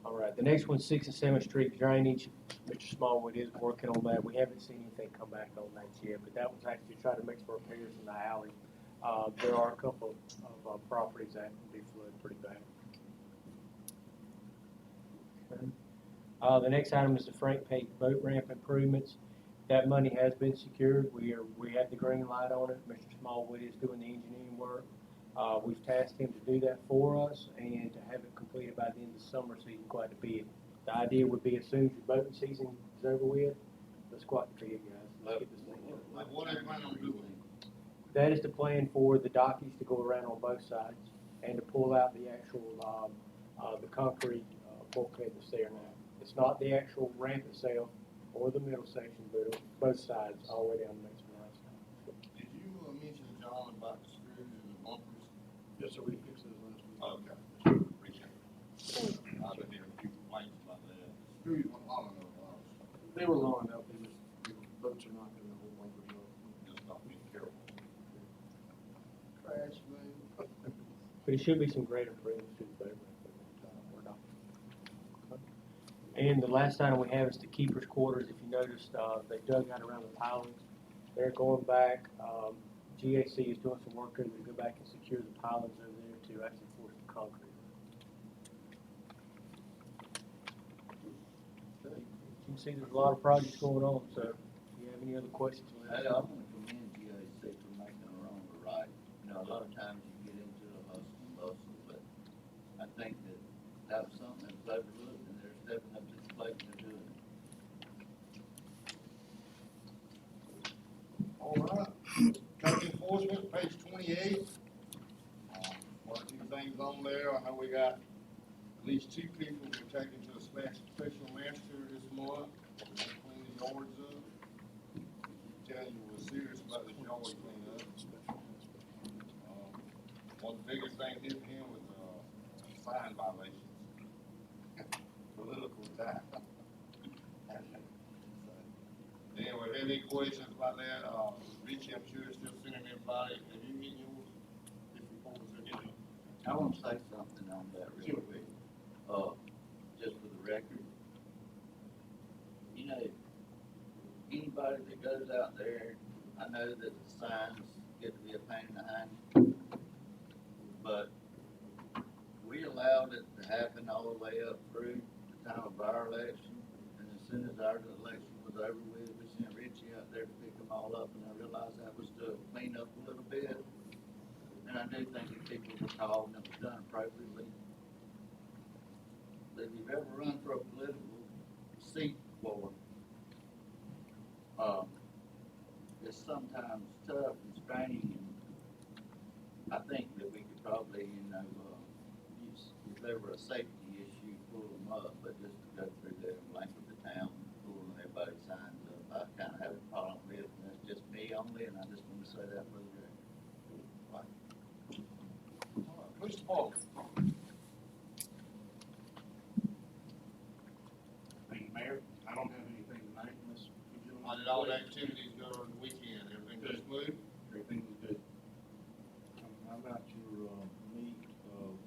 Speaker 6: All right, the next one's 6th and 7th Street drainage. Mr. Smallwood is working on that. We haven't seen anything come back on that yet, but that was actually to try to make some repairs in the alley. There are a couple of properties that can be flooded pretty bad. Okay. The next item is the Frank Pate boat ramp improvements. That money has been secured. We had the green light on it. Mr. Smallwood is doing the engineering work. We've tasked him to do that for us and to have it completed by the end of the summer so he can go out to bid. The idea would be as soon as your boating season is over with, let's go out to bid, guys. Let's get this thing done.
Speaker 3: Like, what are you planning on doing?
Speaker 6: That is the plan for the dockies to go around on both sides and to pull out the actual, the concrete bulkhead that's there now. It's not the actual ramp itself or the middle section, but both sides all the way down to Mexican Line.
Speaker 3: Did you mention, John, about the screws and the bumpers?
Speaker 8: Yes, sir, we fixed those last week.
Speaker 3: Okay, appreciate it. I've been hearing a few complaints about that. Screws went long enough,
Speaker 8: They were long enough, they just, boats are not gonna hold bumpers up.
Speaker 3: just not being careful. Crash, man.
Speaker 6: But it should be some great improvements to the boat ramp. We're not. And the last item we have is the keeper's quarters. If you noticed, they dug out around the pilings. They're going back. GAC is doing some work there to go back and secure the pilings over there to actually force the concrete. You can see there's a lot of projects going on, so if you have any other questions on
Speaker 4: Hey,
Speaker 6: that.
Speaker 4: I want to commend GAC for making a wrong or right. You know, a lot of times you get into a hustle and bustle, but I think that was something that was overlooked, and they're stepping up to the plate and they're doing it.
Speaker 3: All right, code enforcement, page 28. One or two things on there. I know we got at least 2 people we're taking to a special master this month. We're gonna clean the yards up. Tell you we're serious about this yard cleanup. One of the biggest things hitting him was sign violations. Political time. Anyway, any questions about that? Richie, I'm sure is still sending everybody. Have you get yours? This report was in.
Speaker 4: I want to say something on that real quick, just for the record. You know, anybody that goes out there, I know that the signs get to be a pain in the hind, but we allowed it to happen all the way up through the time of our election, and as soon as our election was over with, we sent Richie out there to pick them all up, and I realized that was to clean up a little bit. And I do think that people were called and it was done appropriately. But if you've ever run for a political seat before, it's sometimes tough and straining, and I think that we could probably, use, if there were a safety issue, pull them up, but just to go through there and blanket the town, pulling everybody's signs up, I kind of have a problem with it, and that's just me only, and I just want to say that for the record.
Speaker 3: Police department.
Speaker 5: Thank you, Mayor. I don't have anything tonight unless you gentlemen.
Speaker 3: How did all the activities go over the weekend? Everything go smooth?
Speaker 5: Everything was good.
Speaker 2: How about your meet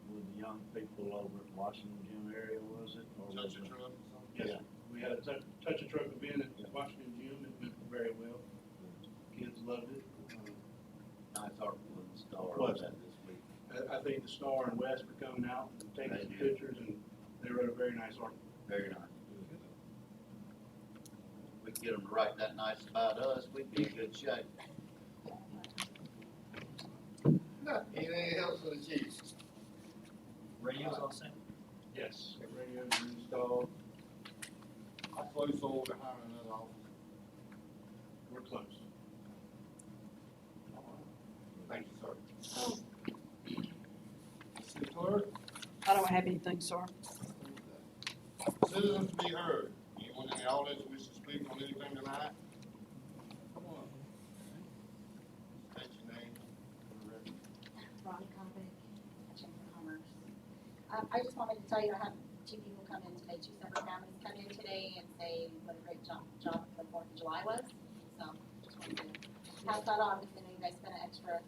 Speaker 2: with the young people over at Washington Gym area, was it? Or
Speaker 3: Touch
Speaker 2: was
Speaker 3: a
Speaker 2: it-
Speaker 3: truck or something?
Speaker 5: Yes, sir. We had a touch a truck event at Washington Gym. It went very well. Kids loved it.
Speaker 4: Nice article in the Star
Speaker 5: Was.
Speaker 4: about that this week.
Speaker 5: I think
Speaker 2: Pete the Star and Wes for coming out and taking some pictures, and they wrote a very nice article.
Speaker 4: Very nice. We can get them to write that nice about us, we'd be in good shape.
Speaker 3: Anything else for the chief?
Speaker 9: Radios all set?
Speaker 2: Yes. The radios are installed.
Speaker 3: How close over to hiring another officer?
Speaker 2: We're close.
Speaker 3: Thank you, sir. City clerk,
Speaker 1: I don't have anything, sir.
Speaker 3: citizens to be heard. Anyone in the audience wish to speak on anything tonight? Come on. State your name. for the record.
Speaker 7: Ronnie Convick, Chamber of Commerce. I just wanted to tell you, I had two people come in today, two separate families come in today and say what a great job the 4th of July was. So just wanted to pass that on, because I know you guys spent an extra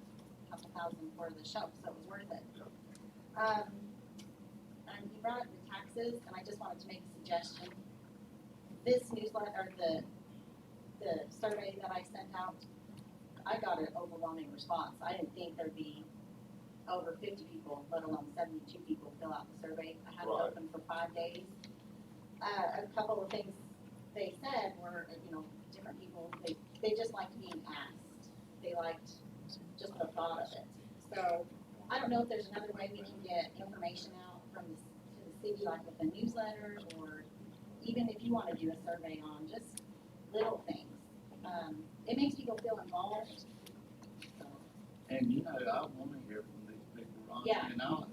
Speaker 7: couple thousand for the show, so it was worth it. And you brought up the taxes, and I just wanted to make a suggestion. This newsletter, or the survey that I sent out, I got an overwhelming response. I didn't think there'd be over 50 people, let alone 72 people fill out the survey. I had it
Speaker 3: Right.
Speaker 7: open for 5 days. A couple of things they said were, different people, they just liked being asked. They liked just the thought of it. So I don't know if there's another way we can get information out from to the city, like with a newsletter, or even if you want to do a survey on just little things. It makes people feel involved. So,
Speaker 4: And you know, I wanna hear from these people, Ron.
Speaker 7: Yeah.
Speaker 4: And I want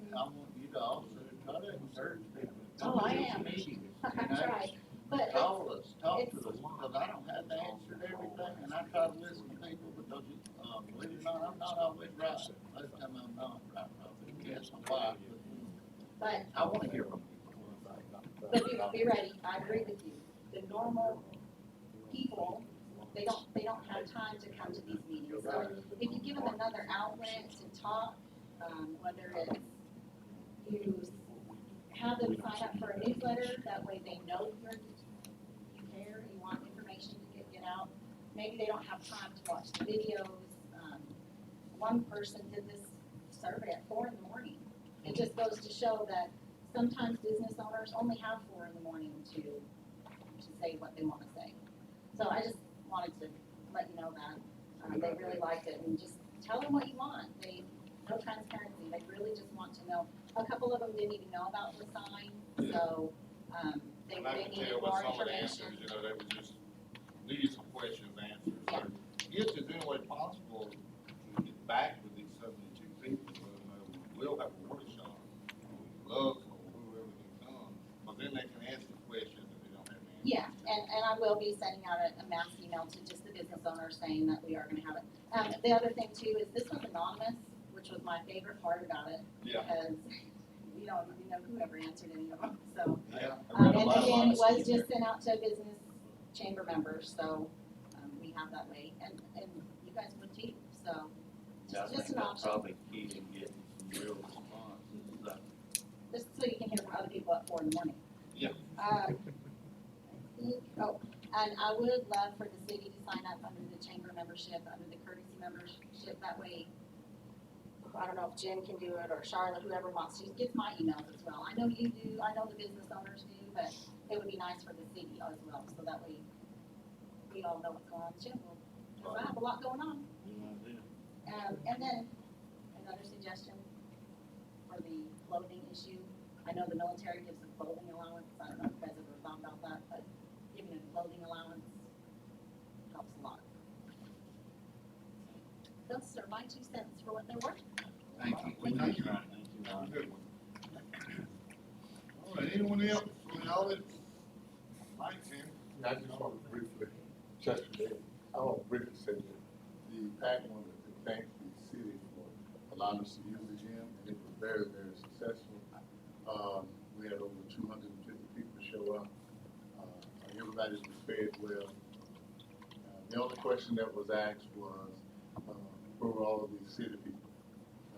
Speaker 4: you to also try to encourage people to
Speaker 7: Oh,
Speaker 4: come
Speaker 7: I
Speaker 4: to these
Speaker 7: am.
Speaker 4: meetings, you
Speaker 7: I
Speaker 4: know?
Speaker 7: try, but it's,
Speaker 4: Call us, talk to
Speaker 7: it's-
Speaker 4: us, because I don't have the answer to everything, and I try to listen to people, because, believe it or not, I'm not always right. Most of the time I'm not right, yes, I'm right,
Speaker 7: but
Speaker 4: but I wanna hear from people.
Speaker 7: be ready, I agree with you. The normal people, they don't have time to come to these meetings. So if you give them another outlet to talk, whether it's you have them sign up for a newsletter, that way they know you care, you want information to get out. Maybe they don't have time to watch the videos. One person did this survey at 4 a.m. It just goes to show that sometimes business owners only have 4 a.m. to say what they want to say. So I just wanted to let you know that they really liked it, and just tell them what you want. No transparency. They really just want to know. A couple of them didn't even know about the sign, so they
Speaker 3: And I can
Speaker 7: needed
Speaker 3: tell
Speaker 7: more
Speaker 3: with some of the
Speaker 7: information.
Speaker 3: answers, they were just, needed some questions answered. So if there's any way possible to get back with these 72 people, we'll have a workshop. Love for whoever can come, but then they can answer the questions if they don't have answers.
Speaker 7: Yeah, and I will be sending out a mass email to just the business owners saying that we are gonna have it. The other thing too is this was anonymous, which was my favorite part about it,
Speaker 3: Yeah.
Speaker 7: because you know whoever answered any of them, so.
Speaker 3: Yeah.
Speaker 7: And again, it was just sent out to business chamber members, so, we have that way, and you guys would too, so.
Speaker 4: I
Speaker 7: Just
Speaker 4: think
Speaker 7: an
Speaker 4: that's
Speaker 7: option,
Speaker 4: probably key to getting some real responses, so.
Speaker 7: just so you can hear from other people at 4 a.m.
Speaker 3: Yeah.
Speaker 7: And I would love for the city to sign up under the chamber membership, under the courtesy membership, that way, I don't know if Jen can do it, or Charlotte, whoever wants to, get my emails as well. I know you do, I know the business owners do, but it would be nice for the city as well, so that way we all know what's going on in Chippewa. Because I have a lot going on. And then, another suggestion for the clothing issue, I know the military gives a clothing allowance, I don't know if you guys ever thought about that, but giving a clothing allowance helps a lot. Those are my 2 cents for what they're worth.
Speaker 4: Thank you.
Speaker 3: Thank you, Ron. Good one. All right, anyone else from the audience? Mike, Ken?
Speaker 12: I just want to briefly, I want to briefly say that the PAC wanted to thank the city for allowing us to use the gym, and it was very, very successful. We had over 250 people show up. Everybody was fed well. The only question that was asked was, where were all of these city people?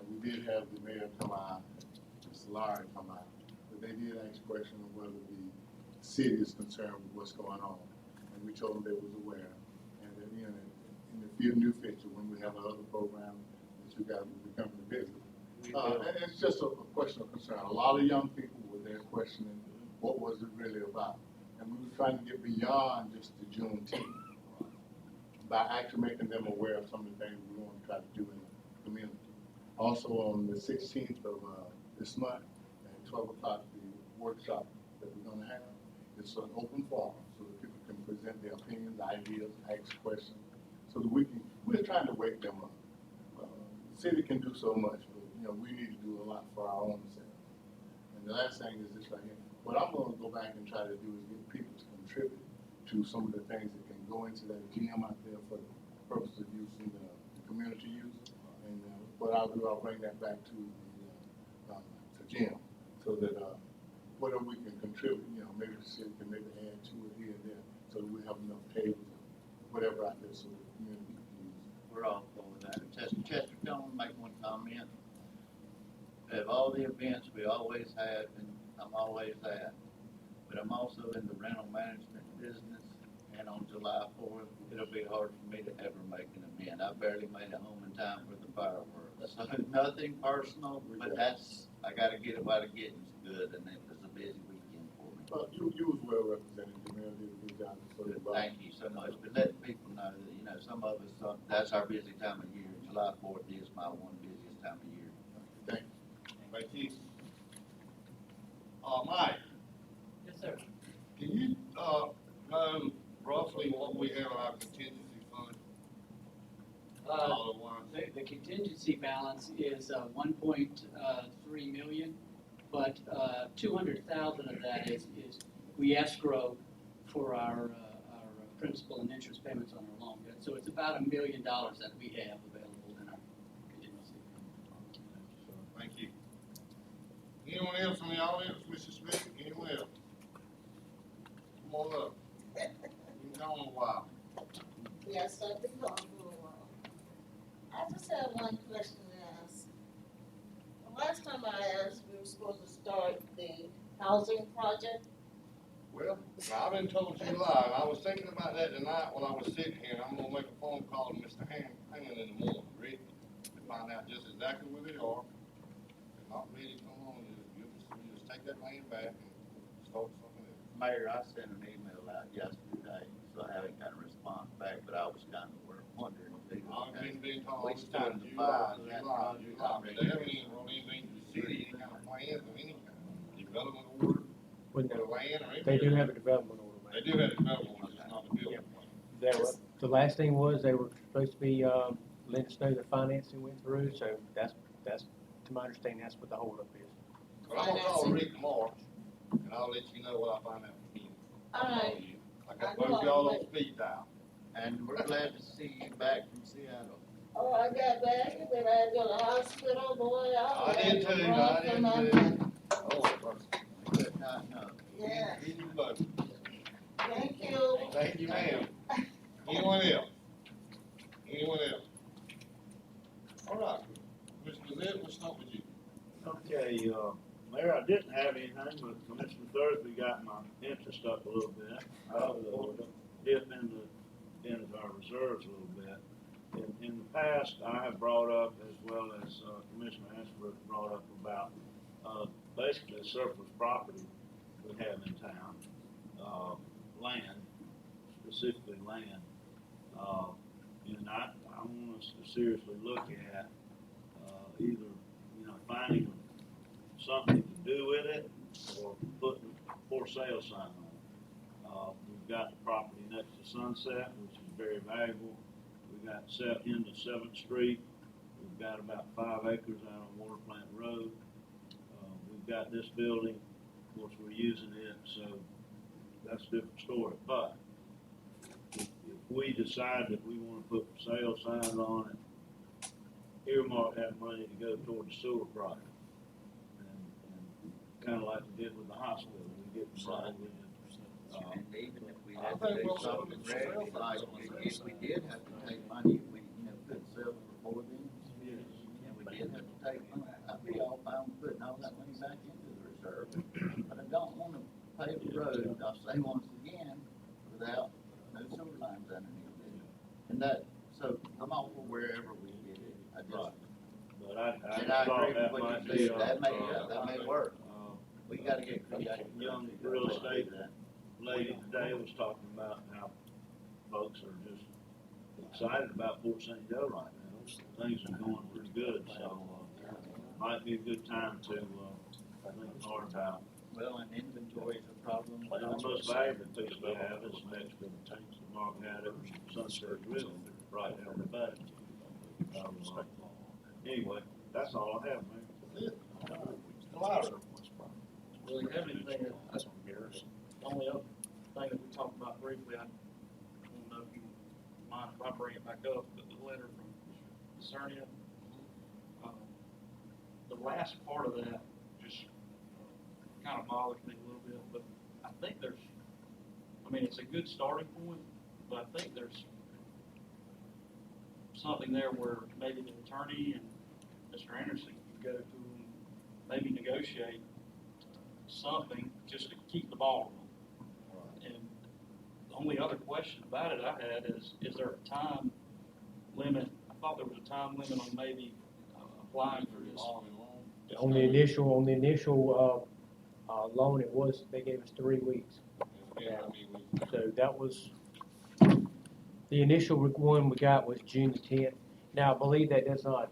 Speaker 12: We did have the mayor come out, Mr. Larry come out, but they did ask a question of whether the city is concerned with what's going on. And we told them they was aware. And that, in the near future, when we have another program, that you guys will be coming to visit. It's just a question of concern. A lot of young people were there questioning what was it really about. And we were trying to get beyond just the Juneteenth by actually making them aware of some of the things we want to try to do in the community. Also on the 16th of this month at 12 o'clock, the workshop that we're going to have, it's an open forum so that people can present their opinions, ideas, ask questions, so that we're trying to wake them up. The city can do so much, but we need to do a lot for our own selves. And the last thing is this right here. What I'm going to go back and try to do is get people to contribute to some of the things that can go into that gym out there for the purpose of use in the community use. And what I'll do, I'll bring that back to the gym so that whatever we can contribute, maybe the city can maybe add to it here and there so that we have enough tables and whatever out there so the community can use.
Speaker 4: We're all for that. Chester, can I make one comment? Of all the events we always have, and I'm always at, but I'm also in the rental management business, and on July 4th, it'll be hard for me to ever make an event. I barely made it home in time for the fireworks. So nothing personal, but I gotta get it while the getting's good, and it was a busy weekend for me.
Speaker 12: Well, you was well represented, the mayor did a good job.
Speaker 4: Thank you so much, but letting people know that, some of us, that's our busy time of year. July 4th is my one busiest time of year.
Speaker 12: Thank you.
Speaker 3: Thank you. Mike,
Speaker 10: Yes, sir.
Speaker 3: can you, know roughly what we have in our contingency fund? All at once?
Speaker 10: The contingency balance is 1.3 million, but 200,000 of that is we escrow for our principal and interest payments on our loan debt. So it's about $1 million that we have available in our contingency.
Speaker 3: Thank you. Anyone else from the audience, Mrs. Smith? Anyone else? Come on up. You've been gone a while.
Speaker 1: Yes, I've been gone for a while. I just have one question to ask. The last time I asked, we were supposed to start the housing project.
Speaker 3: Well, I've been told July, and I was thinking about that tonight when I was sitting here, and I'm gonna make a phone call to Mr. Hannon in the morning, Rick, to find out just exactly where they are. If not ready, come on, you just take that land back and start something else.
Speaker 4: Mayor, I sent an email out yesterday, so I haven't got a response back, but I was kind of wondering if they
Speaker 3: I've
Speaker 4: were.
Speaker 3: been being told
Speaker 4: Waste
Speaker 3: it's
Speaker 4: time to
Speaker 3: July,
Speaker 4: file that
Speaker 3: July,
Speaker 4: project.
Speaker 3: but they haven't even brought anything to the city, any kind of plans or any kind of development order for the land or anything.
Speaker 6: They do have a development order,
Speaker 3: They
Speaker 6: man.
Speaker 3: do have a development order, just not the building.
Speaker 6: The last thing was they were supposed to be, letting us know the financing went through, so that's, to my understanding, that's what the holdup is.
Speaker 3: But I'm gonna call Rick tomorrow, and I'll let you know what I find out from him.
Speaker 1: All right.
Speaker 3: I got both y'all on speed dial.
Speaker 4: And we're glad to see you back from Seattle.
Speaker 1: Oh, I got back and then I had to go to the hospital, boy.
Speaker 3: I did too, Oh,
Speaker 4: Good night, no.
Speaker 1: Yeah,
Speaker 3: Easy button.
Speaker 1: thank you.
Speaker 3: Thank you, ma'am. Anyone else? Anyone else? All right, Mr. Lizette, we'll start with you.
Speaker 2: Okay, Mayor, I didn't have anything, but Commissioner Thursby got my interest up a little bit. Dip into our reserves a little bit. In the past, I have brought up, as well as Commissioner Ashford brought up about basically the surplus property we have in town, land, specifically land. And I want us to seriously look at either, finding something to do with it or putting a for sale sign on it. We've got the property next to Sunset, which is very valuable. We've got into 7th Street. We've got about 5 acres out on Water Plant Road. We've got this building. Of course, we're using it, so that's a different story. But if we decide that we want to put for sale signs on it, earmark that money to go toward the sewer project. And kind of like we did with the hospital, we get the money.
Speaker 4: And even if we
Speaker 3: I
Speaker 4: had
Speaker 3: think
Speaker 4: to do
Speaker 3: we'll
Speaker 4: something
Speaker 3: sell it.
Speaker 4: regular, like if we did have to take money, we, couldn't sell it before then. And we did have to take money, I'd be all fine with putting all that money back into the reserve. But I don't wanna pave the road, I'll say once again, without no sewer lines underneath it. And that, so I'm all for wherever we get it, I just,
Speaker 2: But I
Speaker 4: And
Speaker 2: just
Speaker 4: I
Speaker 2: thought
Speaker 4: agree with
Speaker 2: that
Speaker 4: what
Speaker 2: might
Speaker 4: you
Speaker 2: be,
Speaker 4: said, that may work. We gotta get creative.
Speaker 2: young real estate lady today was talking about how folks are just excited about Fort St. Joe right now. Things are going pretty good, so, might be a good time to, think hard about.
Speaker 4: Well, and inventory is a problem.
Speaker 2: The most valuable piece we have is next to the tanks that Mark had at Sunset River, right down the bay. Anyway, that's all I have, man.
Speaker 11: Really have anything, that's on Garrison. The only other thing that we talked about briefly, I don't know if you mind if I bring it back up, but the letter from Cernia, the last part of that just kind of bothers me a little bit, but I think it's a good starting point, but I think there's something there where maybe the attorney and Mr. Anderson could go to and maybe negotiate something just to keep the ball rolling. And the only other question about it I had is there a time limit? I thought there was a time limit on maybe applying for this.
Speaker 6: On the initial loan, they gave us 3 weeks. So that was, the initial one we got was June the 10th. Now, I believe that does not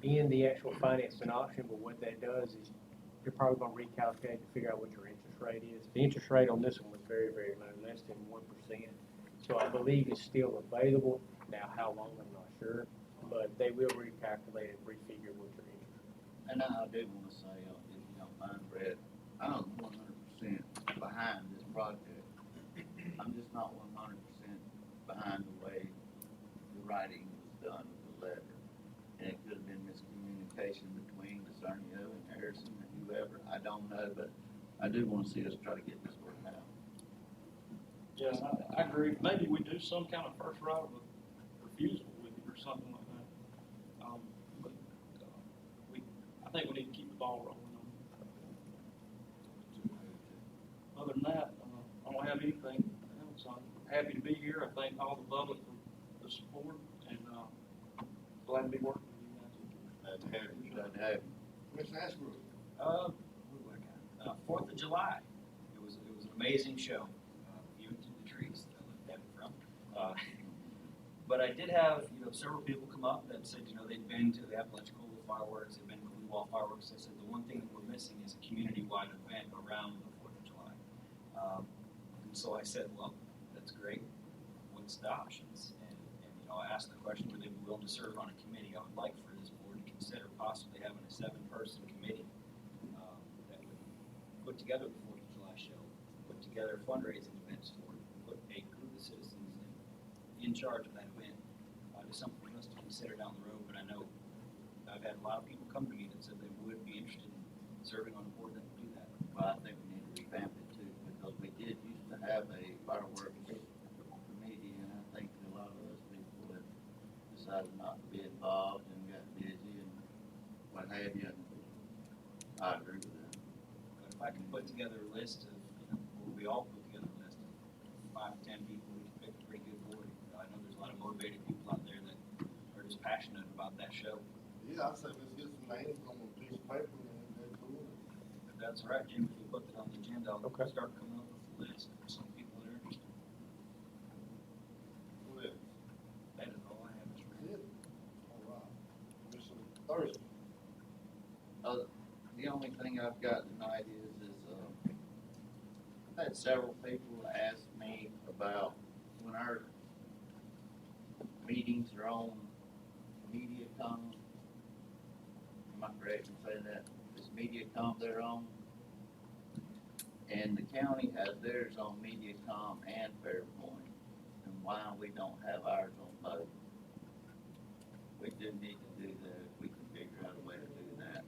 Speaker 6: end the actual financing option, but what that does is you're probably gonna recalculate to figure out what your interest rate is. The interest rate on this one was very, very low, less than 1%. So I believe it's still available. Now, how long, I'm not sure, but they will recalculate and refigure what your interest rate is.
Speaker 4: And I do wanna say, if you don't mind, Brett, I'm 100% behind this project. I'm just not 100% behind the way the writing was done with the letter. And it could have been miscommunication between the Cernia and Harrison and whoever, I don't know, but I do wanna see us try to get this worked out.
Speaker 11: Yeah, I agree. Maybe we do some kind of first right of refusal with it or something like that. But I think we need to keep the ball rolling on it. Other than that, I don't have anything else. I'm happy to be here. I thank all the public for the support and glad to be working with you guys.
Speaker 3: Glad to have you.
Speaker 4: Glad to have you.
Speaker 3: Mr. Ashbrook.
Speaker 9: What do I got? 4th of July. It was an amazing show. Even to the trees that I looked at it from. But I did have several people come up that said they'd been to the Apalachicola fireworks, they've been to Blue Wall fireworks. They said the one thing that we're missing is a community-wide event around the 4th of July. And so I said, well, that's great. What's the options? And I asked the question, would they be willing to serve on a committee? I would like for this board to consider possibly having a 7-person committee that would put together the 4th of July show, put together fundraising events for it, put a group of citizens in charge of that event. It's something for us to consider down the road, but I know I've had a lot of people come to me that said they would be interested in serving on a board that would do that.
Speaker 4: Well, I think we need to revamp it too, because we did used to have a fireworks committee, and I think a lot of those people have decided not to be involved and got busy and what have you, and I agree with that.
Speaker 9: But if I can put together a list of, or we all put together a list of 5 to 10 people, we can pick a pretty good board. I know there's a lot of motivated people out there that are just passionate about that show.
Speaker 3: Yeah, I say let's get some names on a piece of paper and do it.
Speaker 9: If that's all right, Jim, if you put that on the agenda, I'll
Speaker 6: Okay.
Speaker 9: start coming up with a list of some people that are interested.
Speaker 3: Who is?
Speaker 9: That is all I have, Mr. Mayor.
Speaker 3: That's it. All right. Mr. Thursday.
Speaker 4: The only thing I've got tonight is I've had several people ask me about when our meetings are on MediaCom. Am I correct in saying that? Is MediaCom they're on? And the county has theirs on MediaCom and Fairpoint, and why we don't have ours on both? We do need to do that, if we can figure out a way to do that.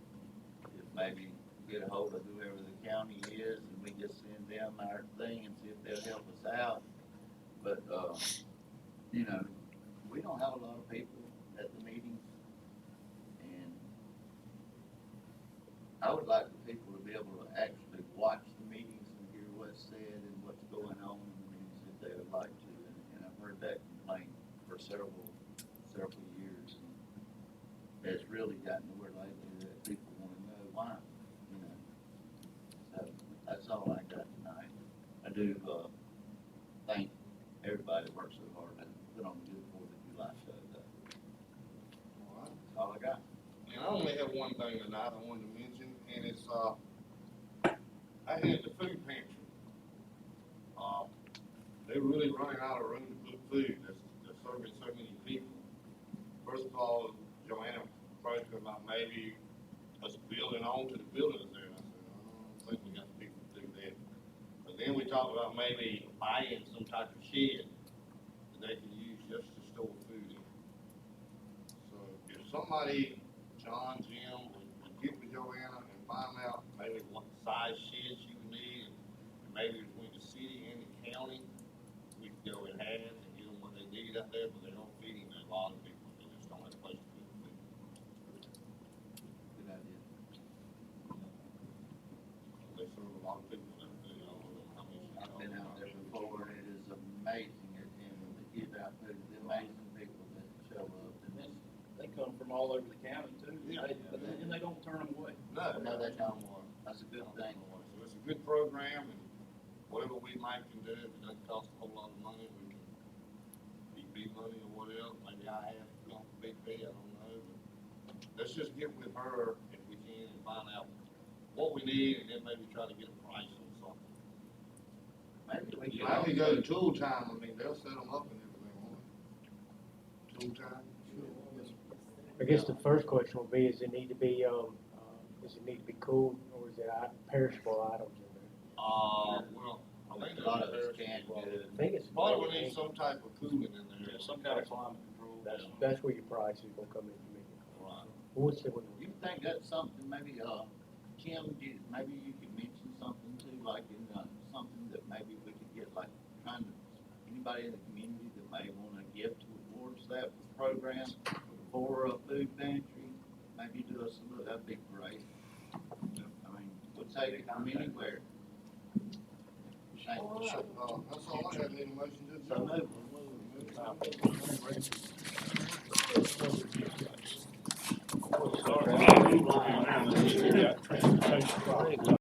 Speaker 4: If maybe get a hold of whoever the county is, and we just send them our thing and see if they'll help us out. But, we don't have a lot of people at the meetings, and I would like for people to be able to actually watch the meetings and hear what's said and what's going on in the meetings if they would like to, and I've heard that complaint for several years. And it's really gotten to where like everybody that works so hard to put on a good Fourth of July show, though.
Speaker 3: All right.
Speaker 4: That's all I got.
Speaker 3: And I only have one thing tonight I wanted to mention, and it's, I had the food pantry. They're really running out of room to put food, they're serving so many people. First of all, Joanna approached me about maybe us building onto the buildings there, and I said, I don't think we got the people to do that. But then we talked about maybe buying some type of shed that they can use just to store food in. So if somebody, John, Jim, would get with Joanna and find out maybe what size sheds you need, and maybe between the city and the county, we could go in half and give them what they need out there, but they don't feed them a lot of people, they just don't have a place to put the food.
Speaker 4: Good idea.
Speaker 3: They serve a lot of people, that, you know, how many.
Speaker 4: I've been out there before, and it is amazing, and when they give out food, the amazing people that show up, and
Speaker 8: And they come from all over the county too,
Speaker 3: Yeah.
Speaker 8: and they don't turn them away.
Speaker 3: No,
Speaker 4: they don't. That's a good thing.
Speaker 3: So it's a good program, and whatever we might can do, if it doesn't cost a whole lot of money, we can be big money or whatever, maybe I have, you know, big fee, I don't know, but let's just get with her if we can and find out what we need, and then maybe try to get a price on something.
Speaker 4: Maybe we
Speaker 3: You
Speaker 4: could
Speaker 3: know, we
Speaker 4: also,
Speaker 3: go to Tool Time, I mean, they'll set them up and everything, won't they? Tool Time?
Speaker 6: I guess the first question will be, does it need to be, does it need to be cooled, or is it perishable items in there?
Speaker 3: Well, I think
Speaker 4: a lot of
Speaker 3: there's,
Speaker 4: us can't do it.
Speaker 6: I think it's.
Speaker 3: probably we need some type of cooling in there.
Speaker 8: Yeah, some kind of climate control.
Speaker 6: That's where your price is gonna come in for me.
Speaker 3: Right.
Speaker 6: What's the one?
Speaker 4: You think that's something, maybe, Kim, maybe you could mention something too, like in, something that maybe we could get, like, trying to, anybody in the community that may wanna give towards that program for a food pantry, maybe do us a little, that'd be great. I mean, we'll take it from anywhere. Thank you.
Speaker 3: That's all I had, need a motion to
Speaker 4: So
Speaker 3: adjourn.
Speaker 4: move.